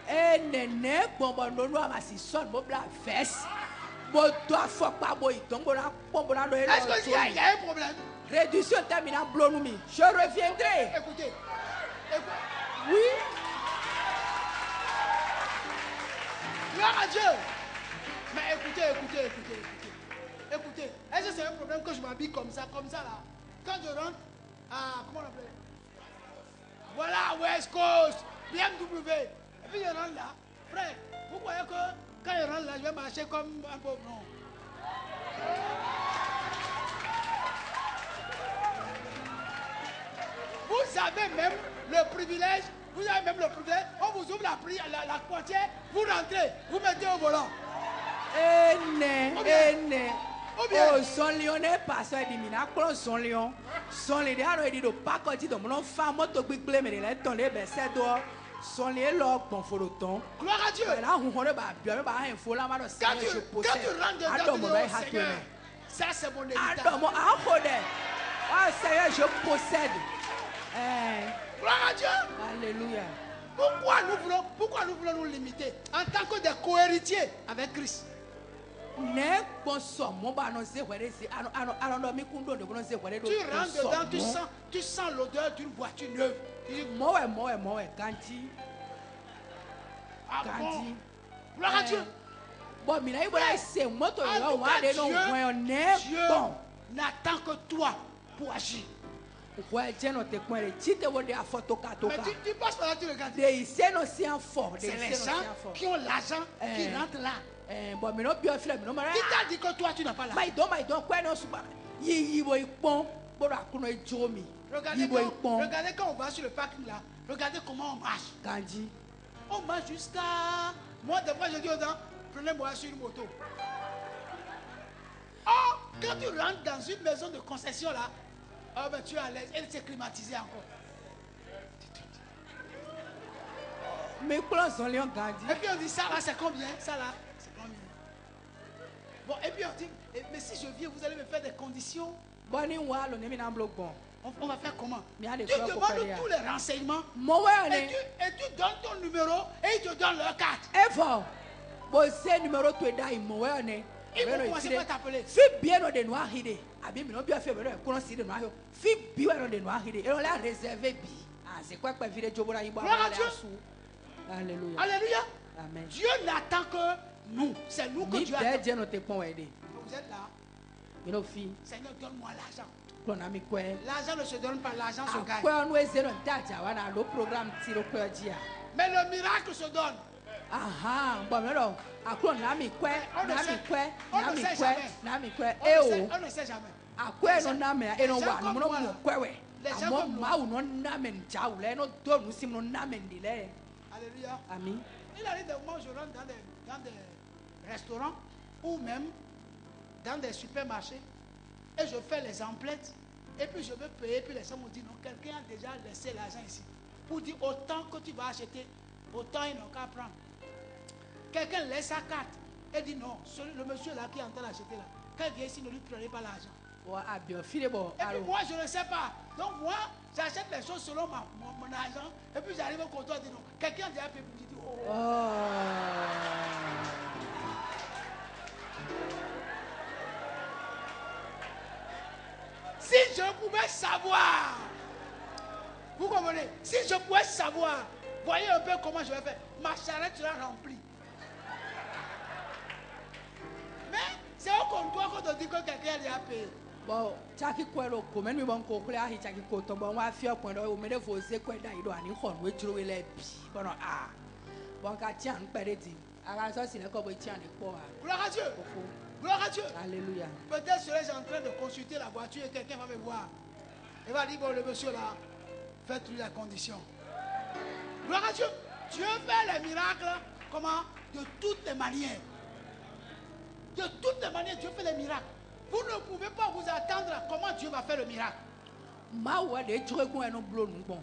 Nene gbọ̀ngbọ̀n lórí àmàsì sọ́ọ̀nù mo bla vẹ́sì mo do afọ́pá mo ìtàn mo na pọ́n mo na lọ Est-ce qu'il y a un problème? réduction terminant blonu mi je reviendrai. Écoutez, Oui. gloire à Dieu. Mais écoutez. Est-ce que c'est un problème que je m'habille comme ça là? Quand je rentre à, comment on appelle? Voilà, West Coast, BMW. Et puis je rentre là. Frère, vous croyez que quand je rentre là, je vais marcher comme un pauvre? Non. Vous avez même le privilège, on vous ouvre la portière, vous rentrez, vous mettez au volant. Ene. Ou bien- O son lion ne passe di mi na kplɔ son lion son li de alo edi do pakɔ ti do mo no fa moto gbigble me de le tɔn le bɛ sɛ do son li lɔ gbɔn fo do tɔn. Gloire à Dieu. La huhun de ba bio me ba hɛn fo la ma do Quand sɛ tu, je quand possède. tu rentres dedans, tu Adɔmɔ dis, bɛ oh ha to Seigneur, mɛ. ça c'est mon héritage. Adɔmɔ aho dɛ. Ah Seigneur je possède. Gloire à Dieu. Alléluia. Pourquoi nous voulons nous limiter en tant que des cohéritiers avec Christ? Ne gbɔn sɔmɔ ba nɔ se wɛrɛ se alɔdɔ mi kun do de bɔ se wɛrɛ do Tu rentres dedans, tu sens l'odeur d'une voiture neuve. Tu dis, mɔwɛ ganti ah bon? ganti. Gloire à Dieu. Bon mina ibo la se moto En yo tout wa cas, de no wɛn ne Dieu gbɔn. n'attend que toi pour agir. Wɛ jɛ nɔ te kpɔn de ti te wo de afɔ to ka to Mais ka. tu passes par là, tu regardes. De ise nɔ si an fɔ. C'est les gens qui ont l'argent qui rentrent là. Bon mina bi filɛ mina ma Qui t'a dit que toi tu n'as pas l'argent? ma yi dɔn kɔɛ nɔ suba yiyibo ikpɔn bolo akunɔ edzo mi yibo ikpɔn Regardez quand on va sur le parking là, regardez comment on marche. ganji. On marche jusqu'à... Moi, des fois, je dis aux gens, prenez-moi sur une moto. Oh, quand tu rentres dans une maison de concession là, oh ben tu es à l'aise, elle s'est climatisée encore. mi kplɔ zɔn liɔn ganji. Et puis on dit, ça là, c'est combien? Ça là, c'est combien? Bon, et puis on dit, mais si je viens, vous allez me faire des conditions. Bɔn ni wa lo ne mi na blo gbɔn. On va faire comment? Mais allez, Tu quoi, demandes copain, tous les renseignements Mɔ wɛ ne. et tu donnes ton numéro et ils te donnent leur carte. Efɔ bo se numero to da yi mɔ wɛ ne Ils vont commencer par t'appeler. Fi bien de noir hide. Abi mi no bien fait ben ko si de noir. Fi bien de noir hide. Et on l'a réservé bi. Ah c'est quoi vide jobora yibo Gloire à ala Dieu. asu. Alléluia. Alléluia. Amen. Dieu n'attend que nous. C'est nous que Ni Dieu de attend. Dieu no te pon wede. Vous êtes là. Mi no fi. Seigneur, donne-moi l'argent. Ko na mi kwe. L'argent ne se donne pas, l'argent se gagne. Akwe no ezero ntaja wana lo programme tiro kwe dia. Mais le miracle se donne. Aha, bon mais non. Akro na mi kwe, On ne na mi sait- kwe, on na ne mi sait kwe, jamais. na mi kwe. On ne sait jamais. Akwe no na me e no Les gens wa comme no moi, mo là. kwewe. Les gens Amo comme ma no na me njaule no do no sim no na me ndile. Alléluia. Amen. Il arrive des moments où je rentre dans des restaurants ou même dans des supermarchés et je fais les emplettes et puis je veux payer, puis les gens me disent non, quelqu'un a déjà laissé l'argent ici. Pour dire autant que tu vas acheter, autant ils n'ont qu'à prendre. Quelqu'un laisse sa carte et dit non, le monsieur là qui est en train d'acheter là, quand il vient ici, ne lui prenez pas l'argent. Wa abio file bo Et puis aro. moi, je ne sais pas. Donc moi, j'achète les choses selon mon argent et puis j'arrive au comptoir et dis non, quelqu'un a déjà payé pour dire oh. Oh. Si je pouvais savoir, vous comprenez? Si je pouvais savoir, voyez un peu comment je vais faire. Ma charrette sera remplie. Mais c'est au comptoir qu'on te dit que quelqu'un a déjà payé. Bon, chaki kwelo ko menu bon ko kule ahi chaki ko to bon wa fi okun do o me de fo se kweda ido ani khon we juro we le bi. Bon ah. Bon ka ti an pere ti. Ara so si le ko bo ti an po a. Gloire à Dieu. Koko. Gloire à Dieu. Alléluia. Peut-être serais-je en train de consulter la voiture et quelqu'un va me voir. Il va dire, bon, le monsieur là, faites-lui la condition. Gloire à Dieu. Dieu fait les miracles, comment? De toutes les manières. De toutes les manières, Dieu fait les miracles. Vous ne pouvez pas vous attendre à comment Dieu va faire le miracle. Ma wa de juro gun eno blo nu bon.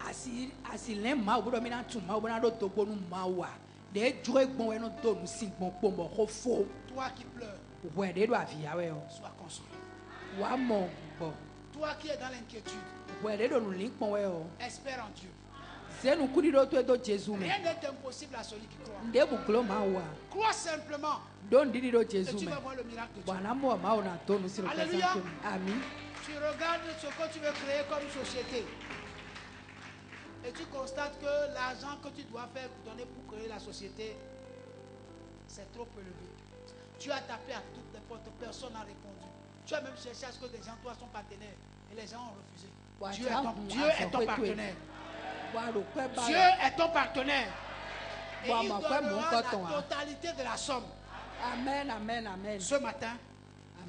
Asi le ma wo do mi na tun ma wo na do to gbonu ma wa. De juro gbon eno do nu sin gbon po mo ko fo. Toi qui pleures, We de do avia we o. sois consolé. Wa mo bo. Toi qui es dans l'inquiétude, We de do nu link pon we o. espère en Dieu. Zenu kuni do to do Jésus me. Rien n'est impossible à celui qui croit. Nde bu glo ma wa. Crois simplement Don didi do et Jésus tu me. vas voir le miracle de Dieu. Bwana mo ma ona to nu siro Alléluia. presente. Amen. Tu regardes ce que tu veux créer comme société et tu constates que l'argent que tu dois faire pour donner pour créer la société, c'est trop élevé. Tu as tapé à toutes les portes, personne n'a répondu. Tu as même cherché à ce que des gens, toi, sont partenaires et les gens ont refusé. Dieu est ton partenaire. Dieu est ton partenaire. Et il donnera la totalité de la somme. Amen, amen, amen. Ce matin,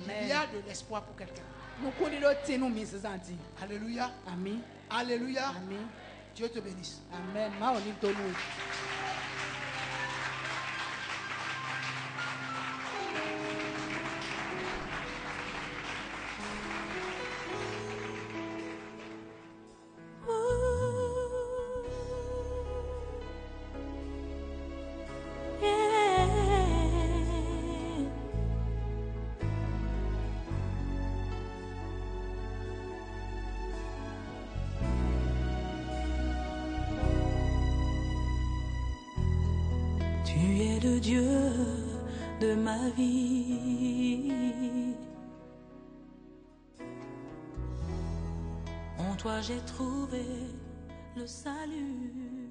il y Amen. a de l'espoir pour quelqu'un. Nous kuni do tinu mi sesanti. Alléluia. Amen. Alléluia. Amen. Dieu te bénisse. Amen. Ma oni to nu. Tu es le Dieu de ma vie. En toi j'ai trouvé le salut.